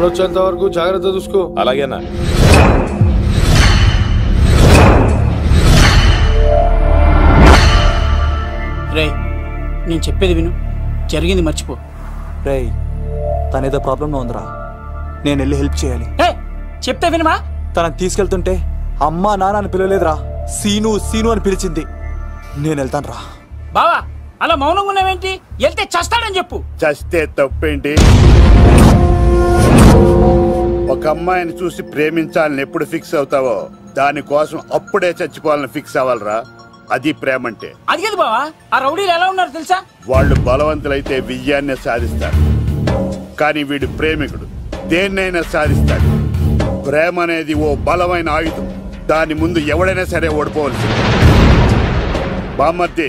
వచ్చేంత వరకు జాగ్రత్త చూసుకో. అలాగేనా? రే, నేను చెప్పేది విను, జరిగింది మర్చిపో. రే, తనేదో ప్రాబ్లంలో ఉందిరా, నేను వెళ్ళి హెల్ప్ చేయాలి. చెప్తే వినమా? తనని తీసుకెళ్తుంటే అమ్మా నాన్న అని పిలవలేదురా, సీను సీను అని పిలిచింది. నేను వెళ్తాను రా. బావా, అలా మౌనంగా ఉన్నావేంటి? వెళ్తే చస్తాడని చెప్పు. చస్తే తప్పేంటి? ఒక అమ్మాయిని చూసి ప్రేమించాలని ఎప్పుడు ఫిక్స్ అవుతావో దానికోసం అప్పుడే చచ్చిపోవాలని ఫిక్స్ అవ్వాలరా. అది ప్రేమంటే. అది కాదు బావా, ఆ రౌడీలు ఎలా ఉన్నారు తెలుసా? వాళ్ళు బలవంతులైతే విజయాన్ని సాధిస్తారు, కానీ వీడు ప్రేమికుడు దేన్నైనా సాధిస్తాడు. ప్రేమ అనేది ఓ బలమైన ఆయుధం, దాని ముందు ఎవడైనా సరే ఓడిపోవలసింది. బామ్మర్ది